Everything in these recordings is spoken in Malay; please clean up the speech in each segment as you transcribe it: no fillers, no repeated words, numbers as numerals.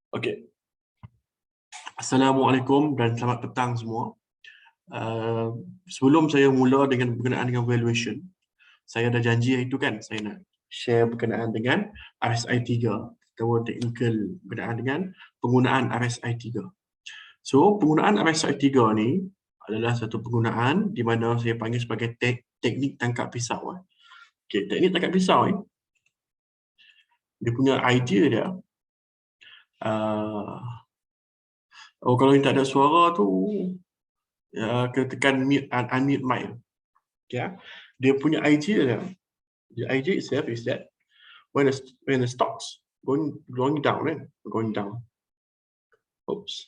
Okey. Assalamualaikum dan selamat petang semua. Sebelum saya mula berkenaan dengan valuation, saya ada janji itu kan, saya nak share berkenaan dengan RSI 3 atau technical berkenaan dengan penggunaan RSI 3. So, penggunaan RSI 3 ni adalah satu penggunaan di mana saya panggil sebagai teknik tangkap pisau. Okey, teknik tangkap pisau ni dia punya idea dia kalau tak ada suara tu kena tekan mute unmute mic. Okay. Dia punya idea dia. The idea itself is that when the stocks going down, right? Going down. Oops.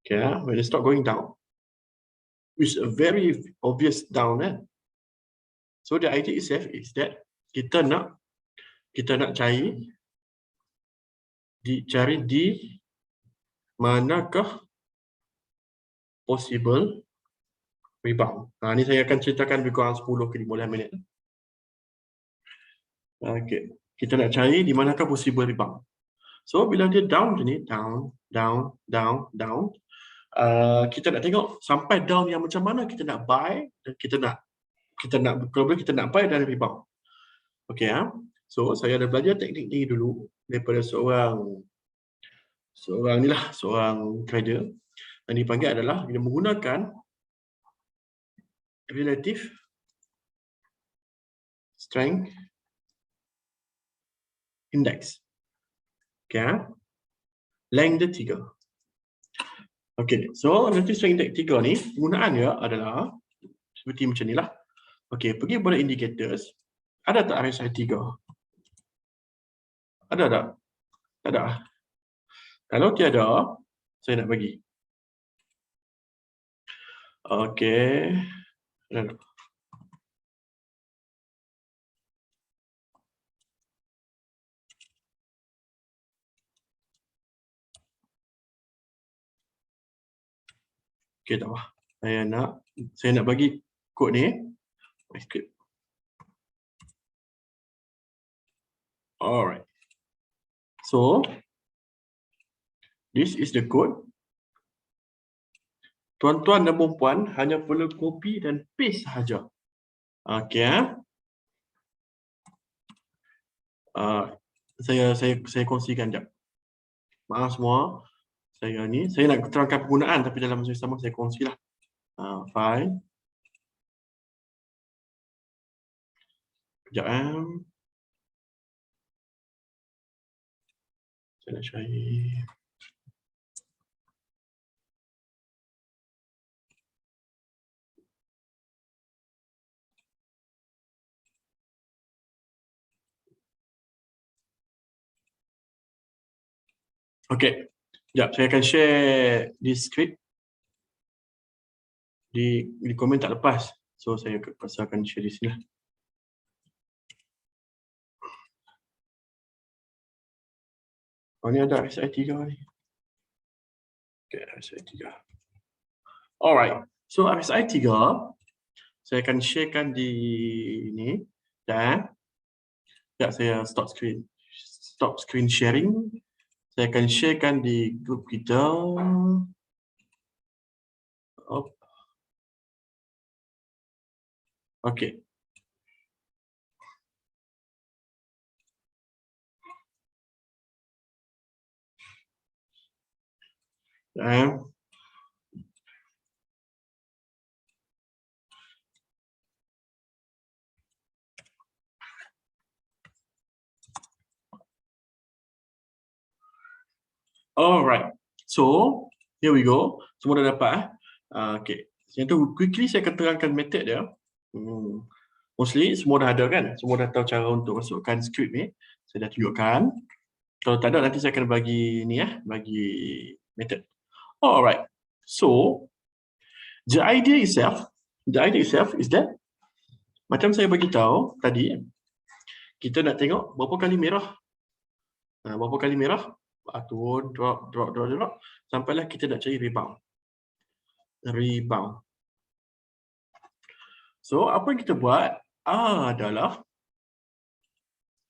Okay, when the stock going down, it's a very obvious down, eh? So the idea itself is that kita nak cari di manakah possible rebound. Ni saya akan ceritakan lebih kurang 10 ke 15 minit. Okay. Kita nak cari di manakah possible rebound. So bila dia down macam ni, down, kita nak tengok sampai down yang macam mana kita nak buy dan kita nak kalau boleh kita nak buy dan rebound. Okay, so saya ada belajar teknik ni dulu daripada seorang trader yang dipanggil adalah dia menggunakan relative strength index. Okay, length dia 3. Okay, so relative strength index 3 ni penggunaan dia adalah seperti macam ni lah. Okay, pergi pada indicators. Ada tak RSI 3? Ada tak? Tak ada. Kalau tiada, saya nak bagi. Okay. Okay, tak apa. Saya nak bagi kod ni. Alright. So, this is the code. Tuan-tuan dan puan-puan hanya perlu copy dan paste sahaja. Okay. Saya kongsikan jap. Maaf semua. Saya nak terangkan penggunaan tapi dalam masa sama saya kongsilah. File. Kejap. Saya nak cari. Okay. Sekejap, saya akan share di script. Di komen tak lepas. So, saya akan share di sini lah. Ni ada RSI 3 ni. Okay, RSI 3. Alright. So, RSI 3, saya akan sharekan di ni. Dan, saya stop screen sharing. Saya akan sharekan di grup kita. Okay. Alright. So, here we go. Semua dah dapat. Okay. Yang tu quickly saya akan terangkan method dia. Mostly semua dah ada kan? Semua dah tahu cara untuk masukkan script ni. Saya dah tunjukkan. Kalau tak ada nanti saya akan bagi ni bagi method. Alright. So, the idea itself is that macam saya bagi tahu tadi, kita nak tengok berapa kali merah. Berapa kali merah? Turun, drop, sampailah kita nak cari rebound. So, apa yang kita buat adalah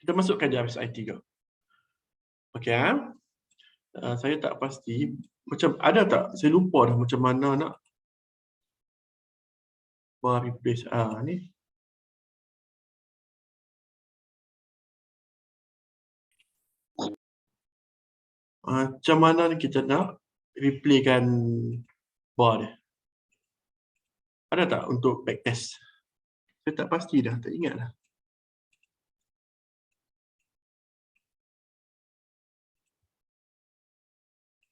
kita masukkan di RSI 3. Okey saya tak pasti. Macam ada tak? Saya lupa dah macam mana nak bar replace. Ni. Macam mana ni kita nak replay-kan bar dia? Ada tak untuk backtest? Saya tak pasti dah, tak ingat dah.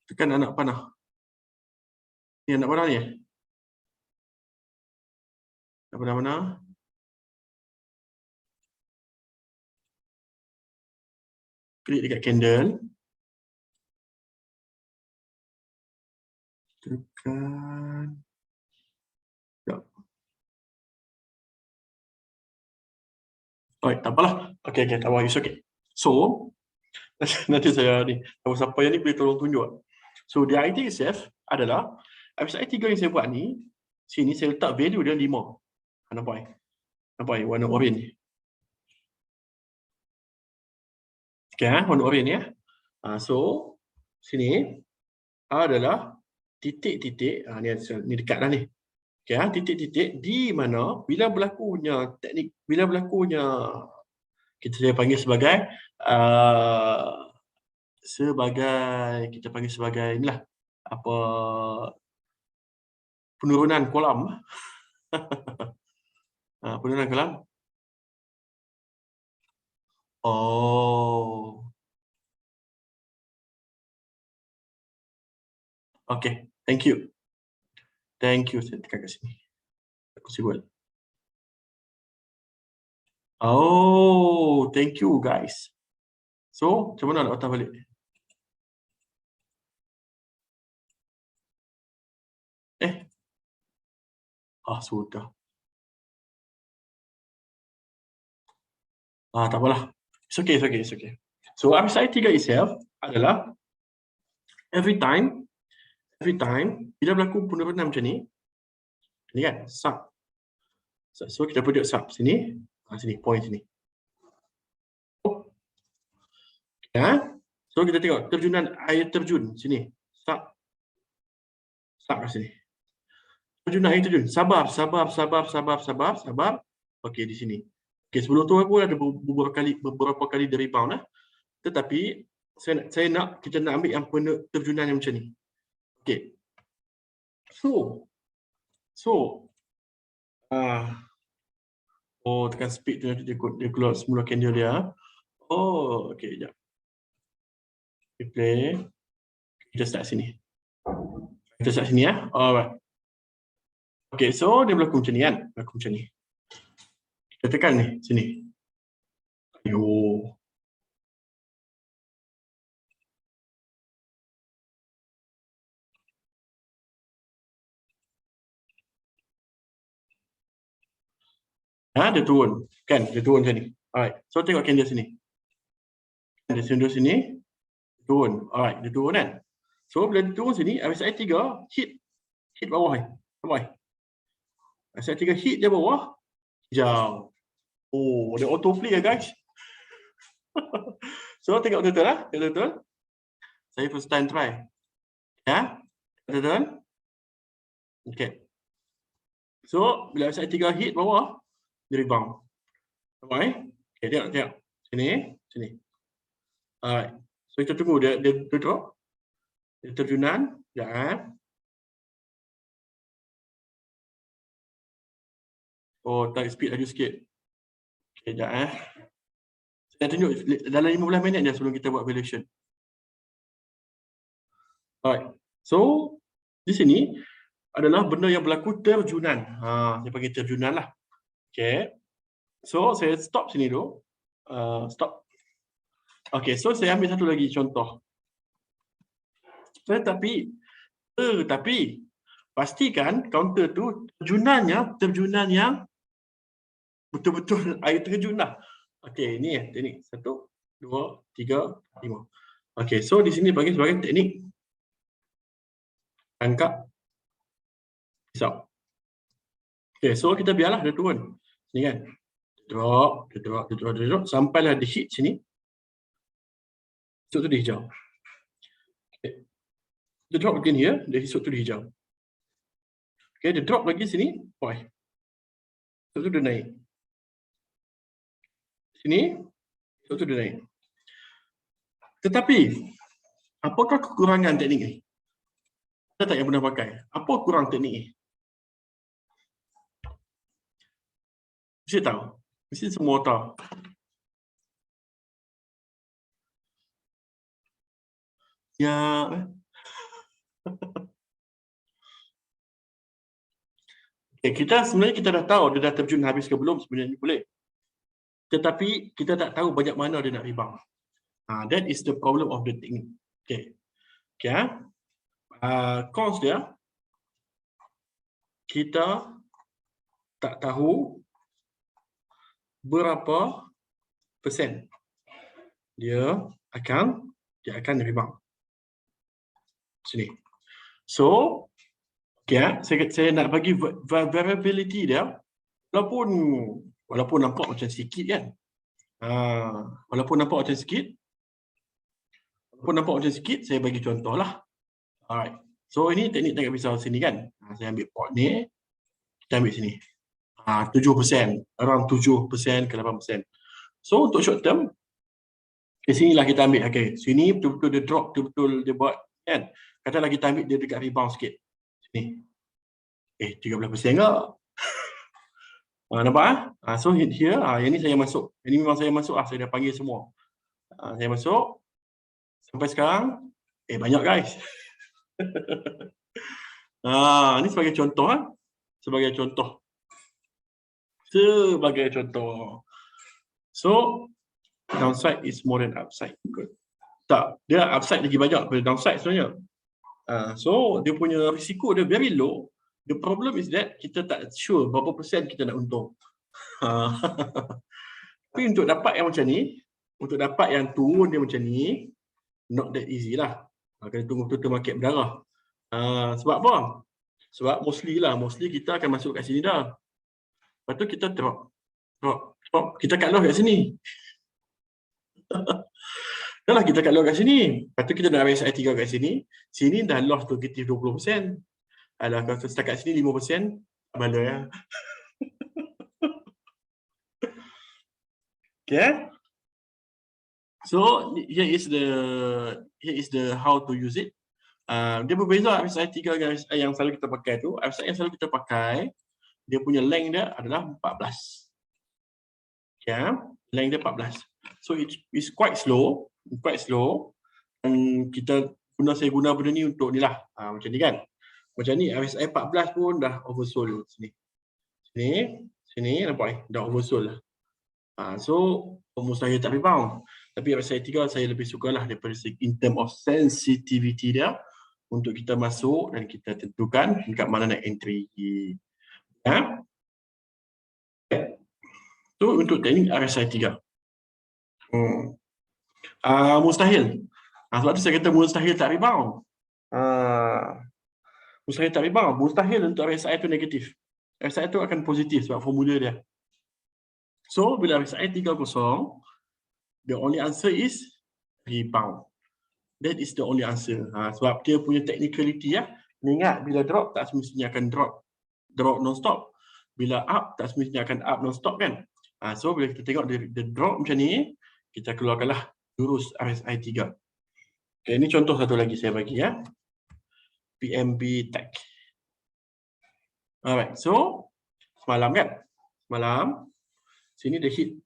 Tekan anak panah. Ni anak panah ni eh? Anak panah mana? Klik dekat candle. Tekan. Sekejap. Oh, tak apalah. Okey, tak apa. It's okay. So, nanti saya ni, siapa yang ni boleh tolong tunjuk. So, the idea itself adalah, RSI 3 yang saya buat ni, sini saya letak value dia 5. Nampak? Nampak warna oren ni. Okey, warna oren ni ya. So, sini adalah titik-titik, ni dekat dah ni. Okey, titik-titik di mana bila berlakunya teknik, bila berlakunya kita panggil sebagai kita panggil sebagai inilah apa, penurunan kolam. Penurunan kolam. Oh. Okay, thank you. Thank you. Saya tekan kat sini. Aku buat. Oh, thank you guys. So, macam mana nak patah balik? Sudah. Tak apalah. It's okay. So, RSI 3 itself adalah every time bila berlaku penurunan macam ni kan, sub. So, kita produk sub sini, sini, point sini. So, kita tengok terjunan air terjun sini. Sub kat sini. Terjunan air terjun. Sabar. Okey, di sini. Okey, sebelum tu aku ada beberapa kali dia rebound Tetapi kita nak ambil yang terjunan yang macam ni. Okey. So tekan speed tu nanti dia keluar semula candle dia. Okey, jap. Replay. Kita start sini. Alright. Okey, so dia berlaku macam ni kan? Berlaku macam ni. Kita tekan ni, sini. Ayuh. Dia turun. Kan? Dia turun macam ni. Alright. So tengok candle sini. Dia senduh sini. Turun. Alright. Dia turun kan? So bila dia turun sini, RSI 3 hit bawah ni. Nampak? RSI 3 hit dia bawah. Hijau. Dia auto play guys. So tengok betul-betul betul-betul. Saya first time try. Betul-betul. Okay. So bila RSI 3 hit bawah, dia rebound. Nampak Okay, tengok. Sini. Alright. So kita tunggu dia drop. Dia terjunan. Tarik speed lagi sikit. Okay, sekejap Saya tunjuk dalam 15 minit je sebelum kita buat valuation. Alright. So, di sini adalah benda yang berlaku terjunan. Saya panggil terjunan lah. Okay. So, saya stop sini dulu. Stop. Okay, so saya ambil satu lagi contoh. Tetapi pastikan counter tu terjunan yang betul-betul air terjun lah. Okey, ni teknik 1, 2, 3, 5. Okey, so di sini bagi sebagai teknik angkat pisau. Okey, so kita biarlah dia turun. Sini kan. Drop sampailah di hit sini. Esok tu dia hijau. Okay. Dia drop again here, dia esok tu dia hijau. Okay, dia drop lagi sini, why? Esok tu dia naik. Sini, esok tu dia naik. Tetapi, apakah kekurangan teknik ni? Ada tak yang pernah pakai? Apa kurang teknik ni? Mesti tahu. Mesti semua tahu. Ya, okay, sebenarnya kita dah tahu dia dah terjun habis ke belum sebenarnya boleh. Tetapi kita tak tahu banyak mana dia nak rebound. That is the problem of the technique. Okay. Okay. Cons dia, kita tak tahu berapa persen dia akan rebound. Sini. So, okay, saya nak bagi variability dia, walaupun nampak macam sikit kan. Walaupun nampak macam sikit, saya bagi contoh lah. Alright. So ini teknik tangkap pisau sini kan. Saya ambil pot ni, kita ambil sini. 7%, around 7% ke 8%. So untuk short term, di sinilah kita ambil. Okay, sini betul-betul dia drop, betul-betul dia buat kan. Katalah kita ambil dia dekat rebound sikit. Sini. 13% ke? Nampak? So here, yang ni saya masuk. Yang ni memang saya masuk, saya dah panggil semua. Saya masuk. Sampai sekarang, banyak guys. Ni sebagai contoh. Sebagai contoh. So, downside is more than upside. Good. Tak, dia upside lagi banyak daripada downside sebenarnya. So, dia punya risiko dia very low. The problem is that kita tak sure berapa persen kita nak untung. Tapi untuk dapat yang macam ni, untuk dapat yang turun dia macam ni, not that easy lah. Kena tunggu betul-betul market berdarah. Sebab apa? Sebab mostly kita akan masuk kat sini dah. Lepas tu kita drop. Kita cut loss kat sini. Dah lah kita cut loss kat sini. Lepas tu kita nak RSI 3 kat sini. Sini dah loss negatif 20%. Alah, kalau setakat sini 5%, mana ya? Okay. So here is the how to use it. Dia berbeza RSI 3 dengan RSI yang selalu kita pakai tu. RSI yang selalu kita pakai, dia punya length dia adalah 14. Okay, length dia 14. So it's quite slow, Dan saya guna benda ni untuk ni lah. Macam ni kan. Macam ni RSI 14 pun dah oversold sini. Sini nampak dah oversold lah. So mustahil tak rebound. Tapi RSI 3 saya lebih sukalah daripada in term of sensitivity dia untuk kita masuk dan kita tentukan dekat mana nak entry. Ya. So untuk teknik RSI 3. Mustahil. Sebab tu saya kata mustahil tak rebound. Mustahil tak rebound. Mustahil untuk RSI itu negatif. RSI itu akan positif sebab formula dia. So bila RSI 30, the only answer is rebound. That is the only answer. Sebab dia punya technicality ya. Ingat bila drop tak semestinya akan drop non-stop. Bila up tak semestinya akan up non-stop kan. So bila kita tengok dia drop macam ni, kita keluarkanlah jurus RSI 3. Okay, ini contoh satu lagi saya bagi ya. PMB Tech. Alright, so semalam kan? Semalam sini dia hit.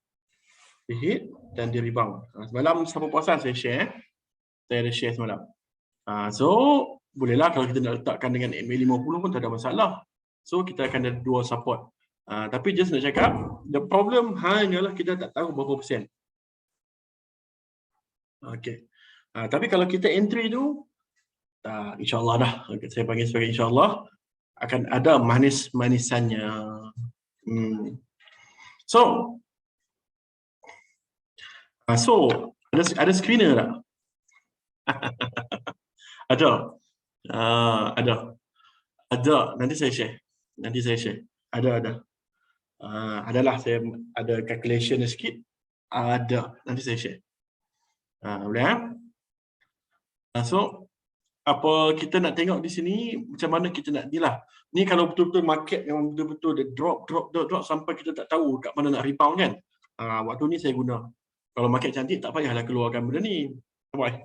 Dan dia rebound. Semalam siapa puasan saya share. Saya ada share semalam. So bolehlah kalau kita nak letakkan dengan MA50 pun tak ada masalah. So kita akan ada dua support. Tapi just nak cakap, the problem hanyalah kita tak tahu berapa persen. Okay. Tapi kalau kita entry tu, insyaAllah dah. Saya panggil sebagai insyaAllah akan ada manis-manisannya. So ada screener tak? Ada. Nanti saya share. Ada. Adalah saya ada calculation sikit. Ada. Nanti saya share. Boleh So apa kita nak tengok di sini macam mana kita nak ni lah. Ni kalau betul-betul market memang betul-betul dia drop sampai kita tak tahu kat mana nak rebound kan. Waktu ni saya guna. Kalau market cantik tak payahlah keluarkan benda ni. Nampak?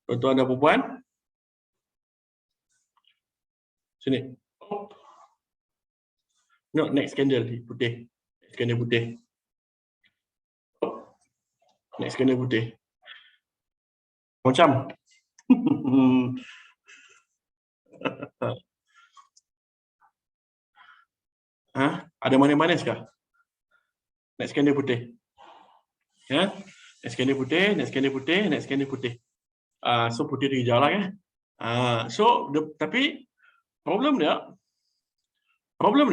Tuan-tuan dan puan. Sini. No, next candle putih. Next candle putih. Next candle putih. Macam. Ada manis-manis kah? Next candle putih. Ya. Next candle putih, next candle putih, next candle putih. So putih dia hijau lah kan. Tapi problem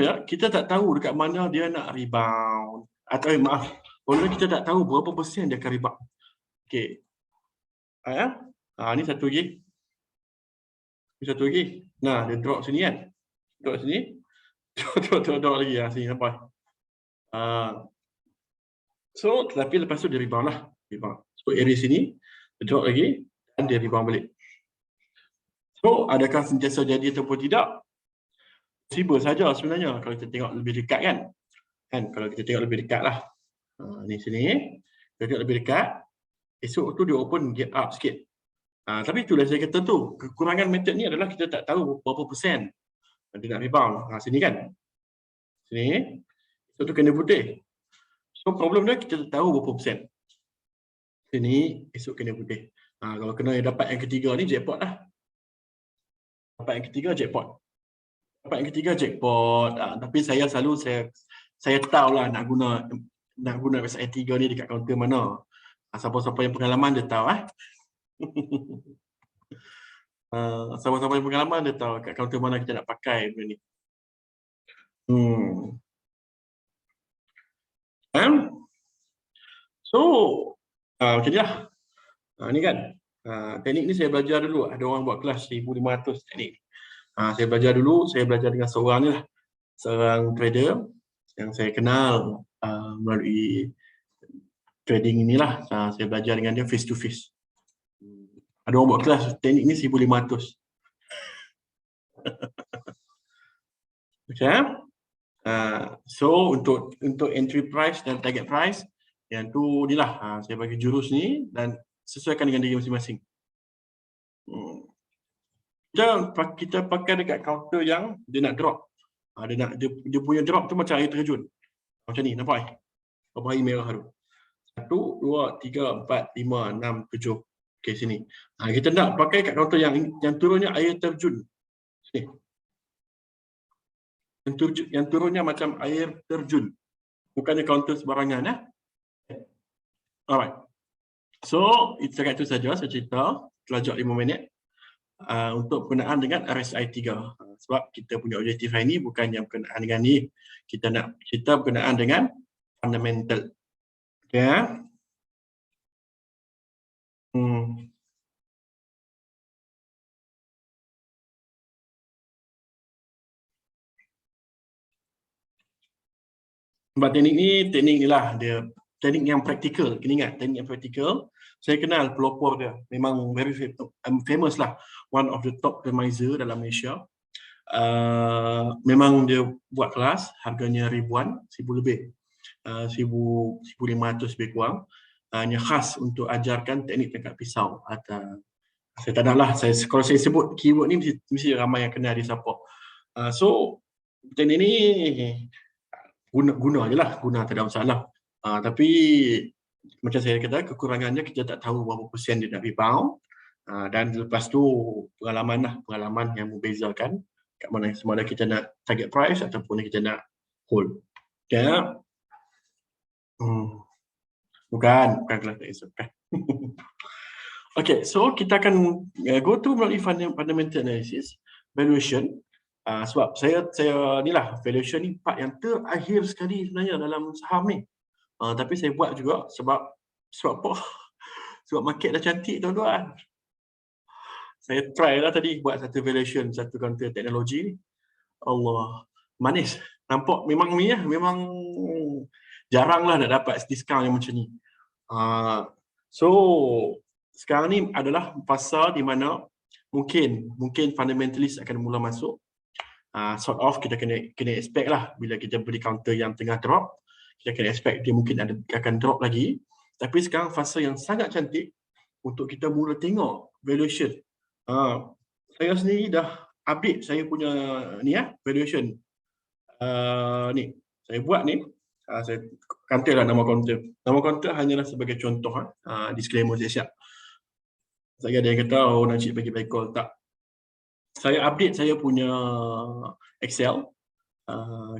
dia kita tak tahu dekat mana dia nak rebound. Atau maaf, problem kita tak tahu berapa persen dia akan rebound. Okey. Ni satu lagi. Ni satu lagi. Nah, dia drop sini kan. Drop sini. Drop lagi sini sampai. So, tetapi lepas tu dia rebound lah. Rebound. So, area sini, dia drop lagi dan dia rebound balik. So, adakah sentiasa jadi ataupun tidak? Possible saja sebenarnya kalau kita tengok lebih dekat kan. Kalau kita tengok lebih dekat lah. Ni sini. Kita tengok lebih dekat. Esok tu dia open gap up sikit. Tapi itulah saya kata tu. Kekurangan method ni adalah kita tak tahu berapa persen dia nak rebound. Sini kan. Sini. Esok tu kena putih. So problem dia kita tak tahu berapa persen. Sini. Esok kena putih. Kalau kena yang dapat yang ketiga ni jackpot lah. Dapat yang ketiga jackpot. Dapat yang ketiga jackpot. Tapi saya selalu saya tahulah nak guna SI3 ni dekat kaunter mana. Siapa-siapa yang pengalaman dia tahu siapa-siapa yang pengalaman dia tahu kat kaunter mana kita nak pakai benda ni. So macam ni lah. Ni kan. Teknik ni saya belajar dulu. Ada orang buat kelas 1,500 teknik. Saya belajar dulu. Saya belajar dengan seorang ni lah. Seorang trader yang saya kenal melalui trading inilah. Saya belajar dengan dia face to face. Ada orang buat kelas teknik ni 1,500. Macam? So untuk entry price dan target price, yang tu ni lah. Saya bagi jurus ni dan sesuaikan dengan diri masing-masing. Kita pakai dekat counter yang dia nak drop. Dia punya drop tu macam air terjun. Macam ni, nampak? Apa air merah tu. 1, 2, 3, 4, 5, 6, 7. Okey, sini. Kita nak pakai kat counter yang turunnya air terjun. Sini. Yang turunnya macam air terjun. Bukannya counter sembarangan. Alright. So, setakat itu saja saya cerita. Telajak 5 minit. Untuk berkenaan dengan RSI 3. Sebab kita punya objektif hari ini bukan yang berkenaan dengan ni. Kita berkenaan dengan fundamental. Okay. Sebab teknik ni lah dia teknik yang praktikal. Kena ingat teknik yang praktikal. Saya kenal pelopor dia. Memang very famous lah. One of the top optimizer dalam Malaysia. Memang dia buat kelas harganya ribuan, 1,000 lebih. 1,500 lebih kurang. Hanya khas untuk ajarkan teknik tangkap pisau. Saya tak nak lah. Kalau saya sebut keyword ni mesti ramai yang kenal dia siapa. So teknik ni guna je lah, tak ada masalah. Tapi macam saya kata, kekurangannya kita tak tahu berapa persen dia nak rebound. Dan lepas tu pengalaman yang membezakan kat mana sama ada kita nak target price ataupun kita nak hold. Okay. Bukan kelas tak esok. Okay, so kita akan go to melalui fundamental analysis, valuation. Sebab saya ni lah, valuation ni part yang terakhir sekali sebenarnya dalam saham ni. Tapi saya buat juga sebab apa? Sebab market dah cantik tuan-tuan. Saya try lah tadi buat satu valuation, satu counter teknologi ni. Allah, manis. Nampak memang ni lah, memang jarang lah nak dapat diskaun yang macam ni. So, sekarang ni adalah fasa di mana mungkin fundamentalist akan mula masuk. Sort of kita kena expect lah bila kita beli counter yang tengah drop, kita kena expect dia mungkin akan drop lagi. Tapi sekarang fasa yang sangat cantik untuk kita mula tengok valuation. Saya sendiri dah update saya punya ni valuation. Ni saya buat ni, saya kantillah nama counter. Nama counter hanyalah sebagai contoh, disclaimer saya siap. Saya ada yang kata, oh Najib bagi by call, tak. Saya update saya punya Excel.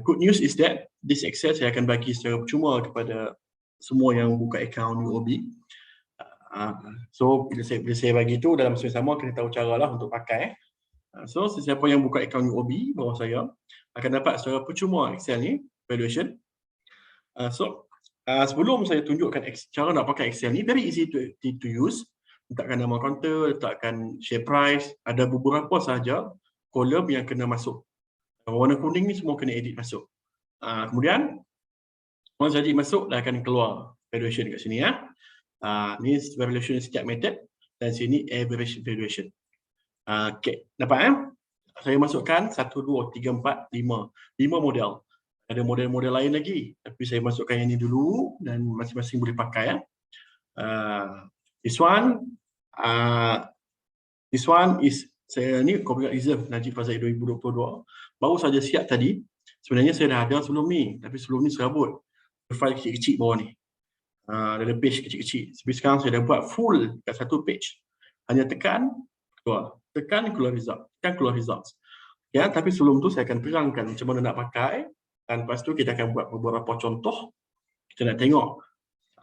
Good news is that this Excel saya akan bagi secara percuma kepada semua yang buka akaun UOB. So bila saya bagi tu, dalam masa yang sama kena tahu cara lah untuk pakai. So sesiapa yang buka akaun UOB bawah saya akan dapat secara percuma Excel ni, valuation. Sebelum saya tunjukkan cara nak pakai Excel ni, very easy to use. Letakkan nama counter, letakkan share price, ada beberapa sahaja kolom yang kena masuk. Warna kuning ni semua kena edit masuk. Kemudian once edit masuk, dah akan keluar valuation kat sini ya. Ni valuation setiap method dan sini average valuation. Okay, dapat Saya masukkan 1, 2, 3, 4, 5 model. Ada model-model lain lagi, tapi saya masukkan yang ni dulu dan masing-masing boleh pakai This one is saya ni copyright reserve Najib Fazai 2022. Baru saja siap tadi. Sebenarnya saya dah ada sebelum ni, tapi sebelum ni serabut. File kecil-kecil bawah ni. Ada page kecil-kecil. Tapi sekarang saya dah buat full kat satu page. Hanya tekan keluar. Tekan keluar result. Tekan keluar results. Ya, tapi sebelum tu saya akan terangkan macam mana nak pakai, dan lepas tu kita akan buat beberapa contoh. Kita nak tengok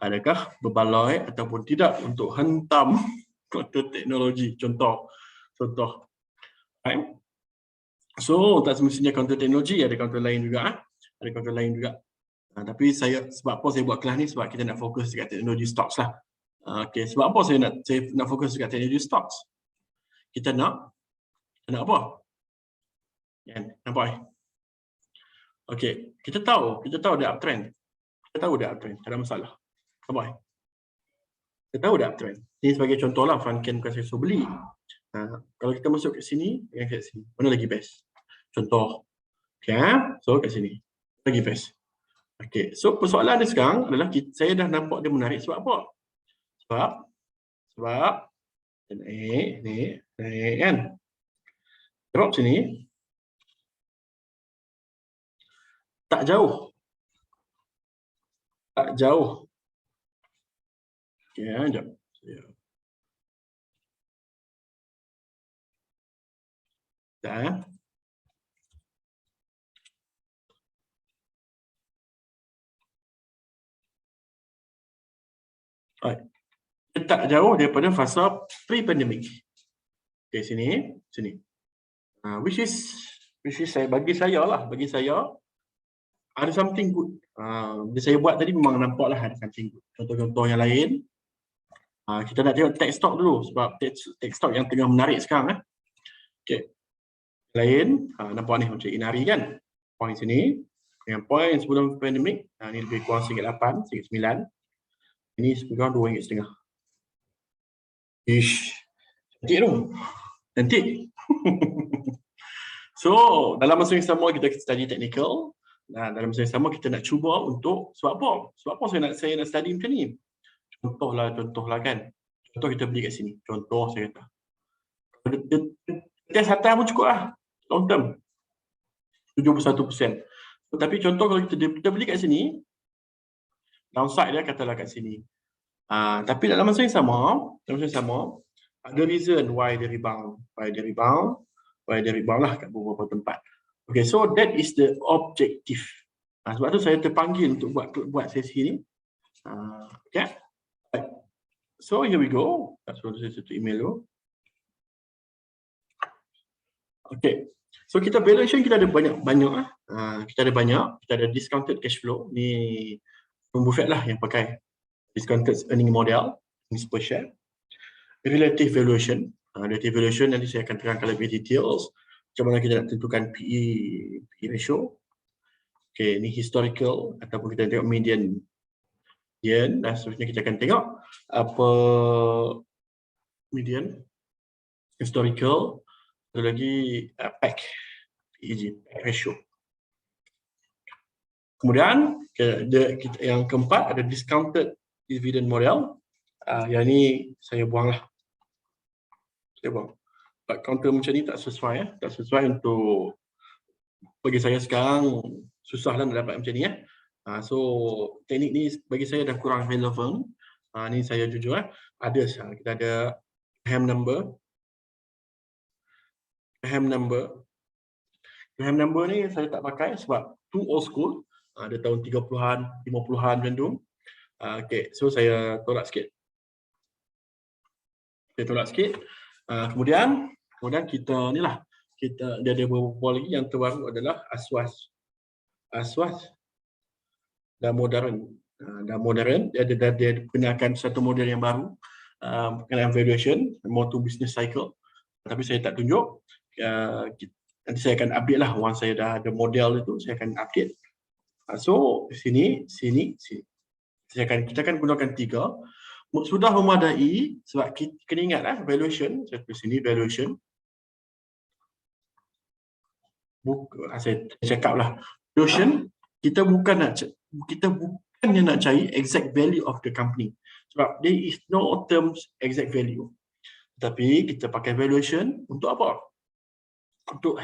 adakah berbaloi ataupun tidak untuk hentam counter teknologi. Contoh. Right? So, tak semestinya counter teknologi, ada counter lain juga. Tapi sebab apa saya buat kelas ni? Sebab kita nak fokus dekat teknologi stocks lah. Okay, sebab apa saya nak fokus dekat teknologi stocks? Kita nak apa? Nampak? Okay, kita tahu dia uptrend. Kita tahu dia uptrend, tak ada masalah. Nampak? Kita tahu dia uptrend. Ini sebagai contoh lah, Franken bukan saya suruh beli. Kalau kita masuk kat sini, dengan kat sini, mana lagi best? Contoh. Okay, so kat sini. Lagi best. Okay, so persoalan dia sekarang adalah saya dah nampak dia menarik sebab apa? Sebab naik kan? Drop sini. Tak jauh. Okay, sekejap. Dah. Tak jauh daripada fasa pre-pandemic. Okay, sini. Which is bagi saya ada something good. Bila saya buat tadi memang nampak lah ada something good. Contoh-contoh yang lain. Kita nak tengok tech stock dulu sebab tech stock yang tengah menarik sekarang. Okay. Lain, nampak ni macam Inari kan. Point sini. Yang point sebelum pandemik, ni lebih kurang RM1.8, RM1.9. Ini lebih kurang RM2.5. Ish. Cantik tu. Cantik. So, dalam masa yang sama kita study technical. Dalam masa yang sama kita nak cuba untuk, sebab apa saya nak study macam ni? Contoh lah kan. Contoh kita beli kat sini. Contoh saya kata. Test atas pun cukup lah. Long term. 71%. Tapi contoh kalau kita beli kat sini, downside dia katalah kat sini. Tapi dalam masa yang sama, ada reason why dia rebound lah kat beberapa tempat. Okay, so that is the objective. Sebab tu saya terpanggil untuk buat sesi ni. Okay. So here we go. So saya tutup email dulu. Okay. So kita valuation kita ada banyak. Kita ada discounted cash flow. Ni Buffett lah yang pakai discounted earning model, per share. Relative valuation. Relative valuation nanti saya akan terangkan lebih details. Macam mana kita nak tentukan PE ratio. Okay, ni historical ataupun kita tengok median. Dan seterusnya kita akan tengok apa median, historical, satu lagi PEG, ratio. Kemudian yang keempat ada discounted dividend model. Yang ni saya buanglah. Saya buang. Counter macam ni tak sesuai ya. Tak sesuai untuk bagi saya sekarang, susahlah nak dapat macam ni ya. So teknik ni bagi saya dah kurang relevan. Ni saya jujur ada kita ada ham number. Ham number ni saya tak pakai sebab too old school. Ada tahun 30-an, 50-an macam tu. Okay, so saya tolak sikit. Kemudian kita ni lah, dia ada beberapa lagi yang terbaru adalah Aswas dan modern. Dia gunakan satu model yang baru berkenaan valuation, more to business cycle. Tapi saya tak tunjuk. Nanti saya akan update lah once saya dah ada model itu, saya akan update. So sini. Kita akan gunakan 3. Sudah memadai sebab kita kena ingat valuation. Saya tulis sini valuation. Saya cakap lah. Valuation kita bukan nak cari exact value of the company. Sebab there is no terms exact value. Tapi kita pakai valuation untuk apa? Untuk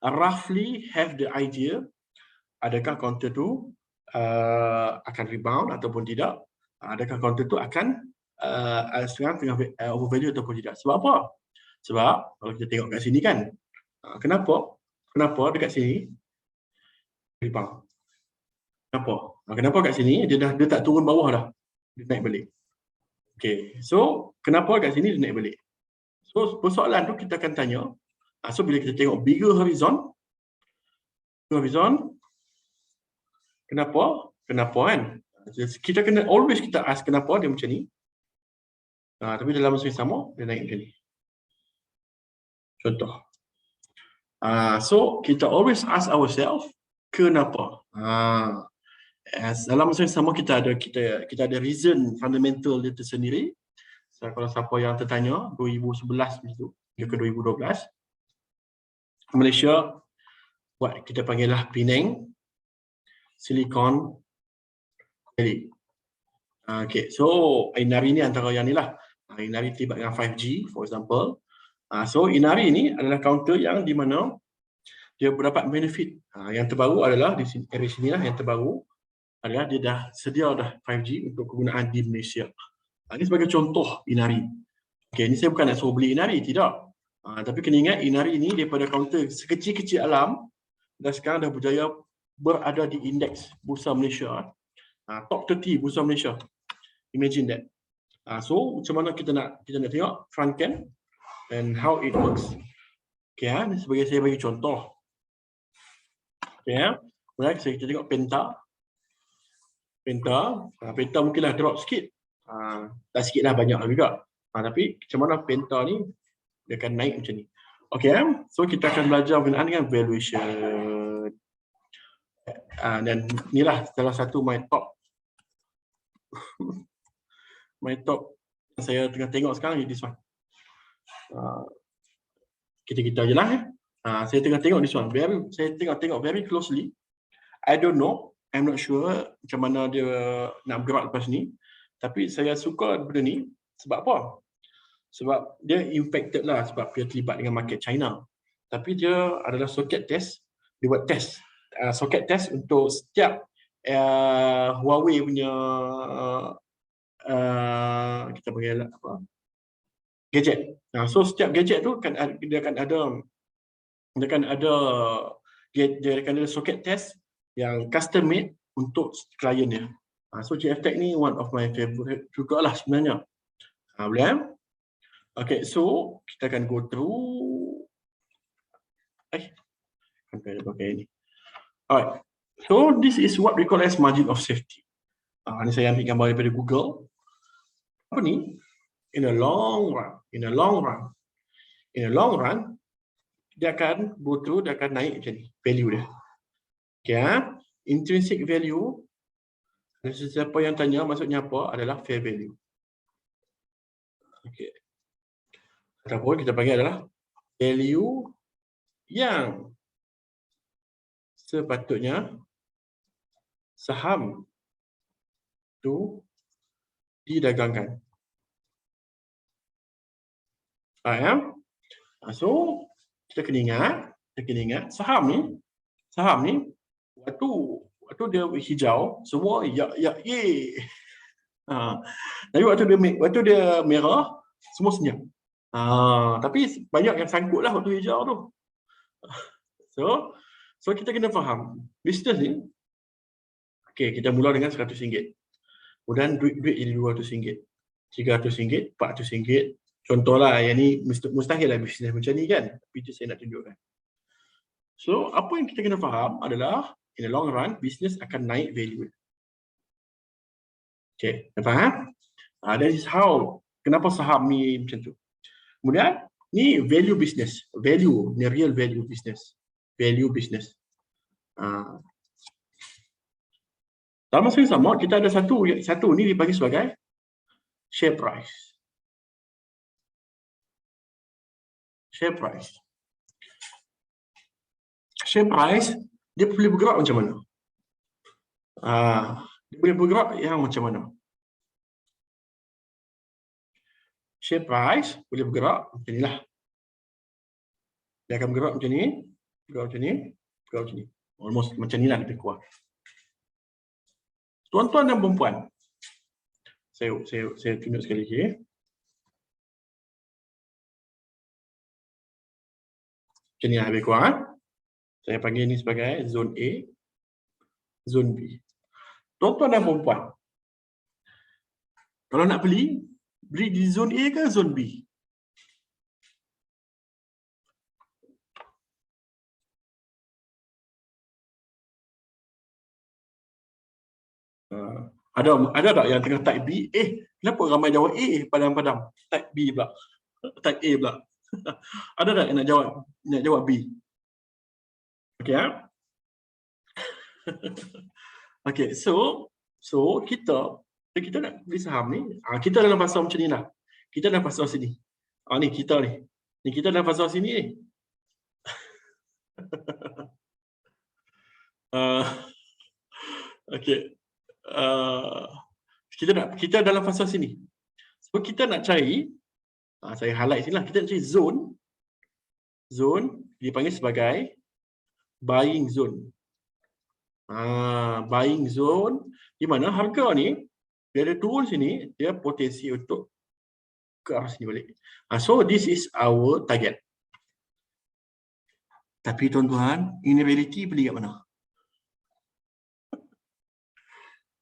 roughly have the idea adakah counter tu akan rebound ataupun tidak. Adakah counter tu akan sekarang tengah overvalue ataupun tidak. Sebab apa? Sebab kalau kita tengok kat sini kan, kenapa dekat sini rebound? Kenapa kat sini dia tak turun bawah dah, dia naik balik. Okay, so kenapa kat sini dia naik balik? So persoalan tu kita akan tanya. So bila kita tengok bigger horizon, kenapa kan? Kita kena always kita ask kenapa dia macam ni. Tapi dalam masa yang sama dia naik macam ni. Contoh. So kita always ask ourselves kenapa. Dalam masa yang sama kita ada reason fundamental dia tersendiri. So, kalau siapa yang tertanya 2011 itu ke 2012 Malaysia buat kita panggil lah Penang Silicon Valley. Okay, so Inari ni antara yang ni lah. Inari terlibat dengan 5G for example. So Inari ni adalah counter yang di mana dia mendapat benefit. Yang terbaru adalah di sini lah, yang terbaru adalah dia dah sedia 5G untuk kegunaan di Malaysia. Ini sebagai contoh Inari. Okay, ini saya bukan nak suruh beli Inari, tidak. Tapi kena ingat Inari ini daripada counter sekecil-kecil alam dan sekarang dah berjaya berada di indeks Bursa Malaysia. Top 30 Bursa Malaysia. Imagine that. So macam mana kita nak tengok front cam and how it works. Okay, ini sebagai saya bagi contoh. Okay, kemudian kita tengok Penta. Penta mungkinlah drop sikit. Tak sikit lah, banyak lah juga. Tapi macam mana Penta ni dia akan naik macam ni. Okay, so kita akan belajar berkenaan dengan valuation. Dan inilah salah satu my top yang saya tengah tengok sekarang, this one. Kita je lah. Saya tengah tengok this one. Saya tengok very closely. I don't know, I'm not sure macam mana dia nak bergerak lepas ni. Tapi saya suka benda ni. Sebab apa? Sebab dia impacted lah sebab dia terlibat dengan market China. Tapi dia adalah socket test. Dia buat test. Socket test untuk setiap Huawei punya kita panggil apa? Gadget. So setiap gadget tu dia akan ada socket test yang custom made untuk klien dia. So GFTech ni one of my favorite juga lah sebenarnya. Boleh? Okay, so kita akan go through. Pakai ini. Alright. So this is what we call as margin of safety. Ini saya ambil gambar daripada Google. Apa ni? In a long run, dia akan go through, dia akan naik macam ni, value dia. Okay, intrinsic value, siapa yang tanya maksudnya apa adalah fair value. Okay. ataupun kita panggil adalah value yang sepatutnya saham itu didagangkan. Faham? So, kita kena ingat saham ni waktu dia hijau semua ye. Tapi waktu dia merah semua senyap. Tapi banyak yang sangkut lah waktu hijau tu. So kita kena faham bisnes ni. Okey, kita mula dengan RM100. Kemudian duit jadi RM200, RM300, RM400. Contohlah, yang ni mustahil lah bisnes macam ni kan. Tapi itu saya nak tunjukkan. So, apa yang kita kena faham adalah in the long run, bisnes akan naik value. Okay, faham? That is how, kenapa saham ni macam tu. Kemudian, ni value business. Value, ni real value business. Value business. Dalam masa yang sama, kita ada satu ni dipanggil sebagai share price. Share price. Share price, dia boleh bergerak macam mana? Dia boleh bergerak yang macam mana? Share price boleh bergerak macam ni lah. Dia akan bergerak macam ni, bergerak macam ni, bergerak macam ni. Almost macam ni lah lebih kurang. Tuan-tuan dan perempuan, saya tunjuk sekali lagi. Macam ni lah lebih kurang. Saya panggil ni sebagai zone A, zone B. Tuan-tuan dan perempuan, kalau nak beli di zone A ke zone B? Ada tak yang tengah type B? Kenapa ramai jawab A padam-padam? Type B pula. Type A pula. Ada tak yang nak jawab B? Okey ya. Okey, so kita nak beli saham ni, kita dalam fasa macam ni lah. Kita dalam fasa sini. Ni kita ni. Ni kita dalam fasa sini ni. Okey. Kita dalam fasa sini. So kita nak cari, saya highlight sini lah, kita nak cari zone dipanggil sebagai buying zone. Buying zone di mana harga ni dia ada turun sini, dia potensi untuk ke arah sini balik. So this is our target. Tapi tuan-tuan, in reality beli kat mana?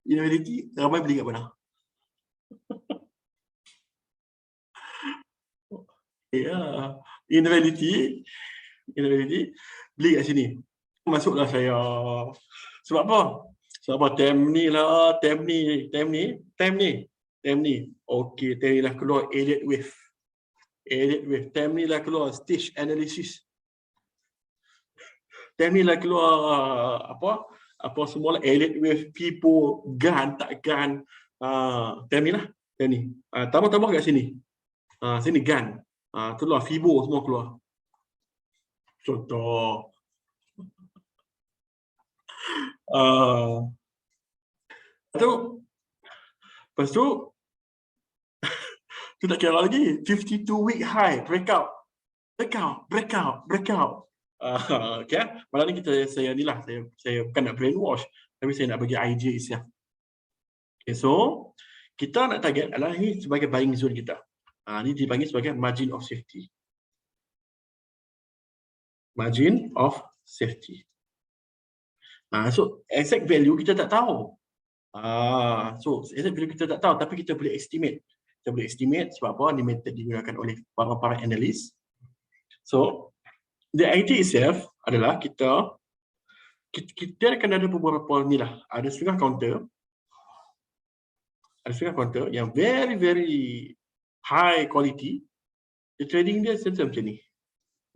In reality ramai beli kat mana? In reality beli kat sini. Masuklah saya. Sebab apa? Tem ni. Okey, tem ni lah keluar Elliott Wave. Tem ni lah keluar stage analysis. Tem ni lah keluar apa semua lah, Elliott Wave, Pipo, GAN, tak GAN. Tem ni lah. Tambah kat sini. Sini GAN. Keluar Fibo semua keluar. Contoh. Lepas tu tu tak kira lagi. 52-week high, breakout. Okay. Malam ni saya ni lah, saya bukan nak brainwash, tapi saya nak bagi idea isiah. Okay, so kita nak target adalah ni sebagai buying zone kita. Ni dipanggil sebagai margin of safety. Margin of safety. So exact value kita tak tahu. So exact value kita tak tahu, tapi kita boleh estimate. Kita boleh estimate sebab apa? Ni method digunakan oleh para analis. So the idea itself adalah kita akan ada beberapa ni lah. Ada setengah counter yang very high quality. The trading dia macam ni.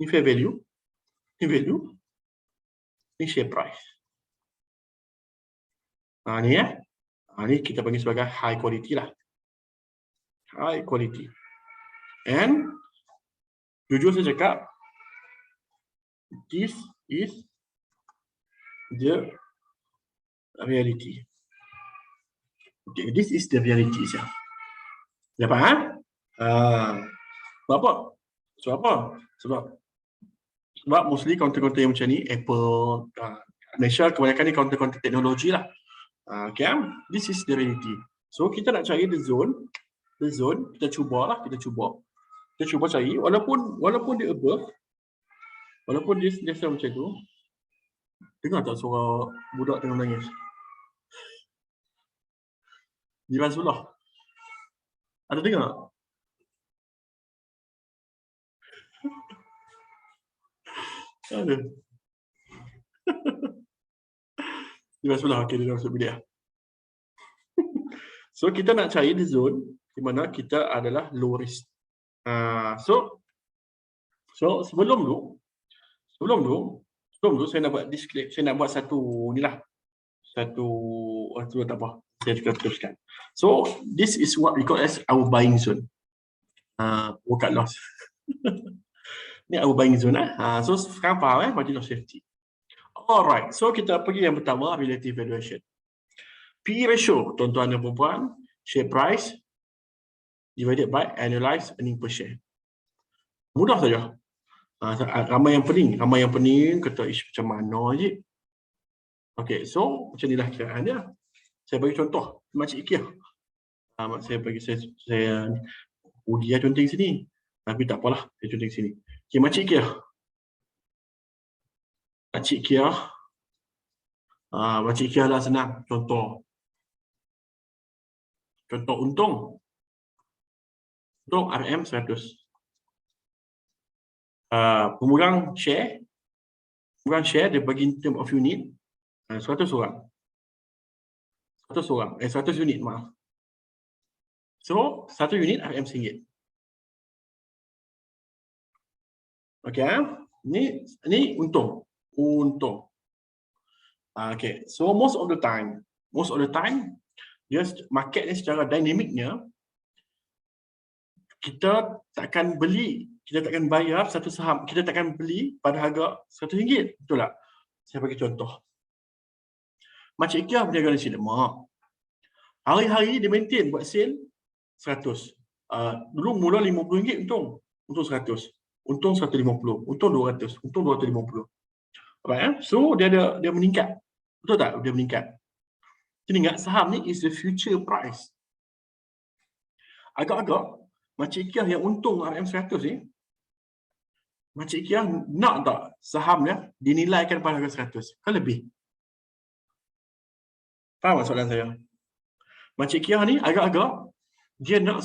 Ni fair value, ni share price. Ni ni kita panggil sebagai high quality lah. High quality. And Jujur saya cakap, this is the reality. Okay, this is the reality. Dapat ha? Sebab apa? Sebab apa? Sebab mostly konten-konten yang macam ni, Apple, Malaysia kebanyakan ni konten-konten teknologi lah. Okay, this is the reality. So kita nak cari the zone, kita cuba cari, walaupun dia above, walaupun dia sentiasa macam tu. Dengar tak suara budak tengah menangis? Jiran sebelah. Ada dengar? Ada. Jiran sebelah, okey, dia masuk bilik lah. So kita nak cari the zone di mana kita adalah low risk. So sebelum tu saya nak buat disclaimer, saya nak buat satu ni lah. Tak apa. Saya juga teruskan. So this is what we call as our buying zone. Workout loss. Ni our buying zone So sekarang faham margin of safety. Alright, so kita pergi yang pertama, relative valuation. PE ratio, tuan-tuan dan puan-puan, share price divided by annualized earning per share. Mudah saja. Ramai yang pening kata macam mana je. Okay, so macam inilah kiraan dia. Saya bagi contoh, Makcik Ikea. Saya uji contoh sini. Tapi tak apalah, saya contoh sini. Okay, Makcik Ikea. Makcik Ikea lah senang. Contoh untung. Untung RM 100. Pemegang share dia bagi in term of unit 100 orang. 100 unit, maaf. So 1 unit RM RM1. Okay, ni untung. Okay, so most of the time dia market ni secara dinamiknya kita takkan bayar satu saham, kita takkan beli pada harga RM100, betul tak? Saya bagi contoh. Makcik Ikea berniaga nasi lemak. Hari-hari dia maintain buat sale 100. Dulu mula RM50 untung 100. Untung 150, untung 200, untung 250. Alright, so dia meningkat. Betul tak? Dia meningkat. Jadi ingat, saham ni is the future price. Agak-agak Makcik Ikea yang untung RM100 ni, Makcik Ikea nak tak saham dia dinilaikan pada harga 100? Kan lebih? Faham tak soalan saya? Makcik Ikea ni agak-agak dia nak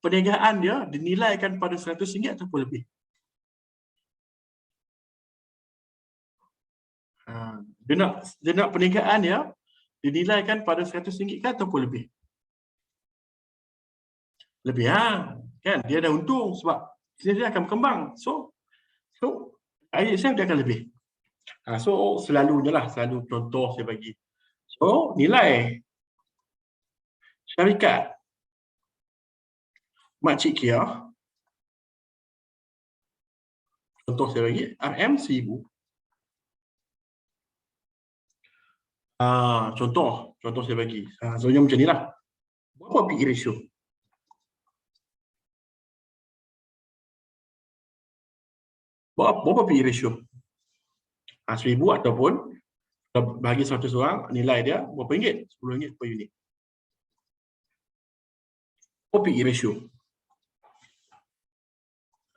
perniagaan dia dinilaikan pada RM100 ataupun lebih. Dia nak perniagaan dia dinilaikan pada RM100 kan ataupun lebih? Lebih kan? Dia dah untung sebab dia akan berkembang. So ISF dia akan lebih. So selalu contoh saya bagi. So nilai syarikat Makcik Ikea, contoh saya bagi RM1000. Contoh saya bagi. Zonya macam inilah. Berapa PE ratio? Berapa PE ratio? 1000 ataupun bagi 100 orang, nilai dia berapa ringgit? RM10 per unit. Berapa PE ratio?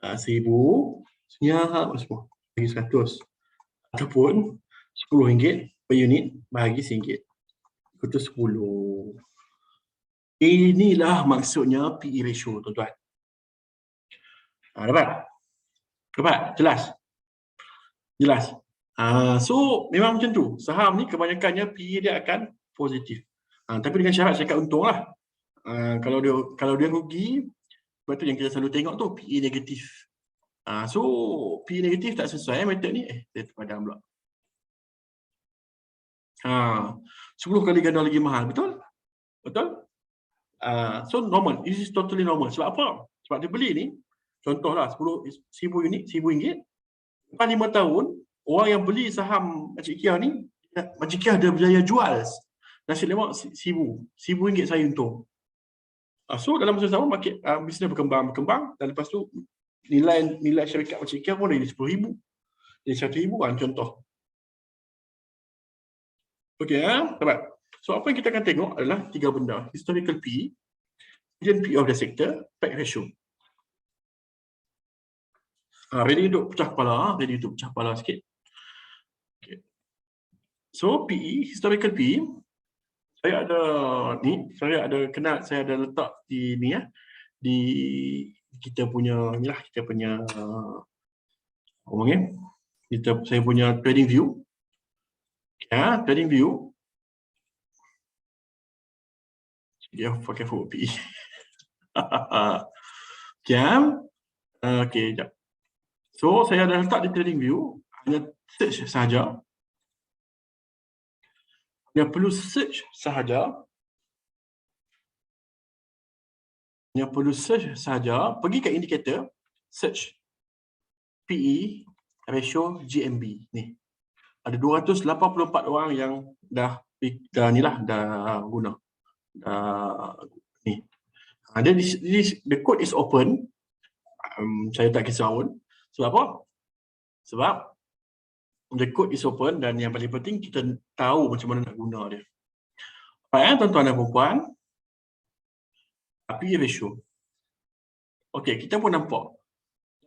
1000 semua bagi 100 ataupun RM10 per unit bagi RM1 itu 10. Inilah maksudnya PE ratio, tuan-tuan. Dapat? Jelas. So memang macam tu. Saham ni kebanyakannya PE dia akan positif. Tapi dengan syarat syarikat untung lah. Kalau dia rugi, sebab tu yang kita selalu tengok tu PE negatif. So PE negatif tak sesuai method ni. Dia terpadam pula. 10 kali ganda lagi mahal, betul? So normal. This is totally normal. Sebab apa? Sebab dia beli ni Contohlah 10,000 unit, RM1,000. Lepas 5 tahun, orang yang beli saham Encik Kia ni, Encik Kia ada berjaya jual nasi lemak RM1,000 saya untung. So dalam masa sama market bisnes berkembang dan lepas tu nilai syarikat Encik Kia pun dari RM10,000 jadi RM1,000 kan contoh. Okey, tepat. So apa yang kita akan tengok adalah 3 benda: historical PE, median PE of the sector, PAC ratio. Ready untuk pecah kepala sikit. Okay. So PE, historical PE, saya ada letak di ni ya, di kita punya saya punya trading view. Ya, trading view. Dia pakai for PE. Okey, jap. So saya ada letak di trading view, hanya search sahaja. Dia perlu search sahaja. Pergi ke indikator, search PE ratio GMB ni. Ada 284 orang yang dah guna. Ni. The code is open. Saya tak kisah pun. Sebab apa? Sebab the code is open dan yang paling penting kita tahu macam mana nak guna dia. Baik, tuan-tuan dan puan-puan. PE ratio. Okey, kita pun nampak.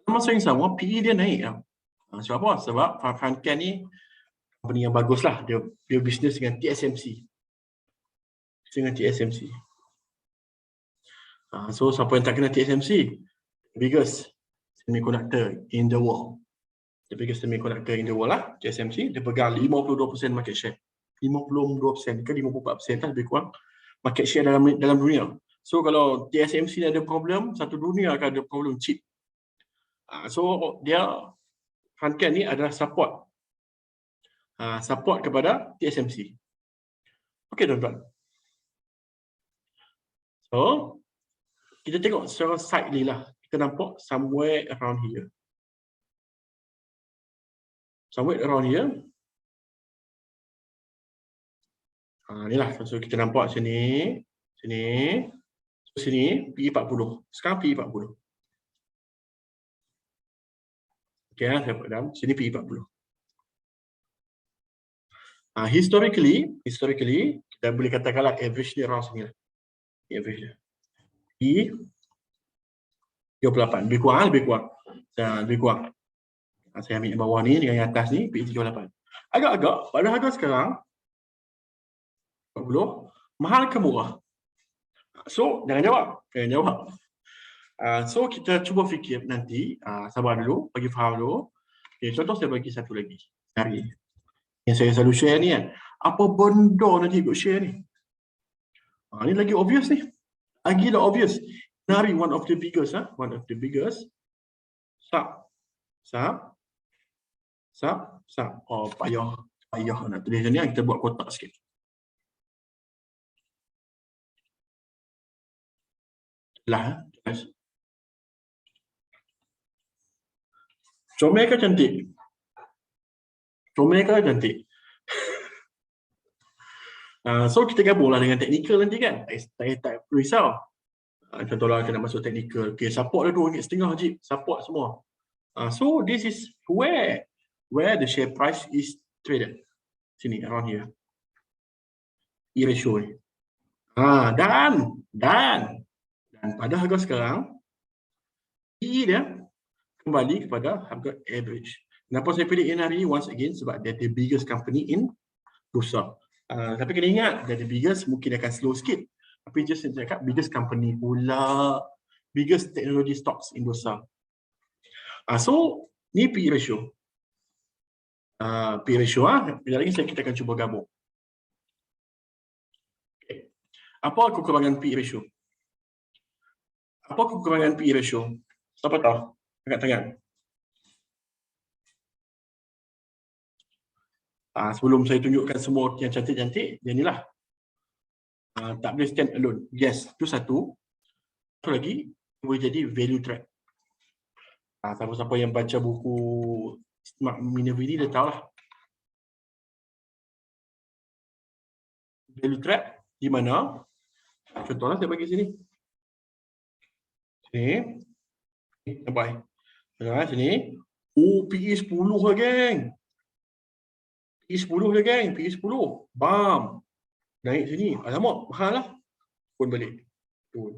Dalam masa yang sama, PE dia naik. Sebab apa? Sebab Funcan ni company yang bagus lah. Dia bisnes dengan TSMC. So, siapa yang tak kenal TSMC? The biggest semiconductor in the world. The biggest semiconductor in the world lah. TSMC, dia pegang 52% market share. 52% ke 54% lah lebih kurang market share dalam dunia. So kalau TSMC ada problem, satu dunia akan ada problem chip. So dia Funcan ni adalah support kepada TSMC. Okey tuan-tuan. So kita tengok secara sidely lah. Kita nampak somewhere around here. Ni lah. So kita nampak sini. Sini PE 40. Sekarang PE 40. Okey, saya buat dalam sini PE 40. Historically kita boleh katakanlah average dia around sini lah. Average dia. PE 38. Lebih kurang. Saya ambil yang bawah ni dengan yang atas ni PE 38. Agak-agak pada harga sekarang 40 mahal ke murah? So jangan jawab. So kita cuba fikir nanti, sabar dulu, bagi faham dulu. Okay, contoh saya bagi satu lagi. Hari yang saya selalu share ni kan. Apa benda nanti ikut share ni? Ni lagi obvious ni. Obvious. Nari one of the biggest. Sub. Oh, payah nak tulis ni. Kita buat kotak sikit. Comel ke cantik? So kita gabunglah dengan teknikal nanti kan. Tak perlu risau. Contohlah kita nak masuk teknikal. Okay, support dia RM2.5 je. Support semua. So this is where the share price is traded. Sini, around here. E ratio ni. Dan pada harga sekarang, PE dia kembali kepada harga average. Kenapa saya pilih Inari once again? Sebab dia the biggest company in Bursa. Tapi kena ingat, dia the biggest mungkin akan slow sikit. Tapi just saya cakap biggest company pula, biggest technology stocks in Bursa. So ni PE ratio. PE ratio bila lagi kita akan cuba gabung. Okay. Apa kekurangan PE ratio? Siapa tahu? Angkat tangan. Sebelum saya tunjukkan semua yang cantik-cantik, dia inilah. Tak boleh stand alone. Yes, itu satu. Satu lagi, boleh jadi value trap. Siapa-siapa yang baca buku Mark Minerva ni dia tahu lah. Value trap di mana? Contohnya saya bagi sini. Sini. Nampak? Tengok sini. Oh, PE 10 lah, geng. PE 10 je, geng. PE 10. Bam. Naik sini. Alamak, mahal lah. Pun balik. Turun.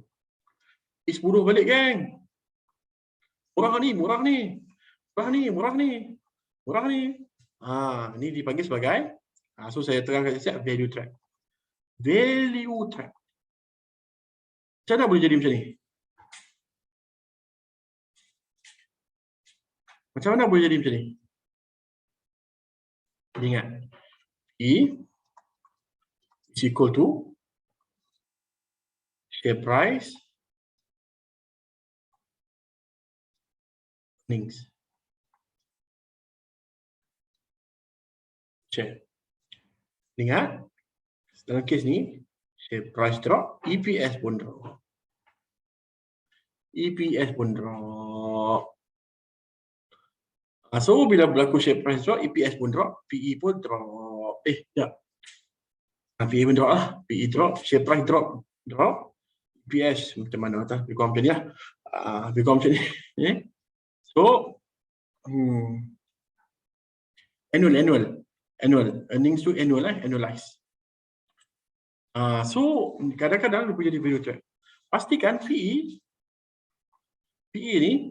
PE 10 balik, geng. Murah ni, murah ni. Murah ni, murah ni. Murah ni. Ni dipanggil sebagai, so saya terangkan siap value trap. Value trap. Macam mana boleh jadi macam ni? Macam mana boleh jadi macam ni? Ingat. E is equal to share price earnings. Share. Ingat. Dalam kes ni, share price drop, EPS pun drop. EPS pun drop. So, bila berlaku share price drop, EPS pun drop, PE pun drop. Sekejap. PE pun drop lah. PE drop, share price drop. Drop. EPS macam mana tak? Lebih kurang macam ni lah. Lebih kurang macam ni. So, annual. Earnings tu annual lah, annualize. So, kadang-kadang dia boleh jadi value trap. Pastikan PE ni,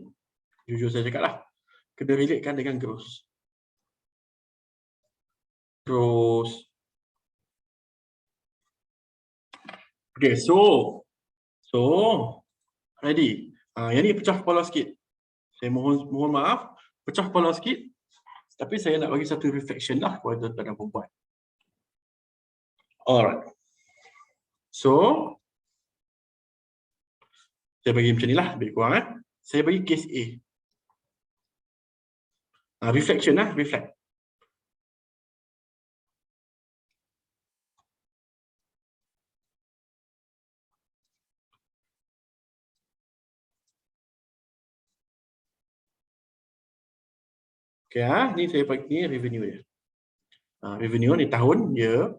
jujur saya cakap lah, kena relatekan dengan gross. Okay, so ready. Yang ni pecah kepala sikit. Saya mohon maaf, pecah kepala sikit. Tapi saya nak bagi satu reflection lah kepada tuan-tuan dan perempuan. Alright. So, saya bagi macam ni lah, lebih kurang. Saya bagi case A. Reflection lah, reflect. Okay, ni saya bagi ni revenue dia. Revenue ni tahun, year.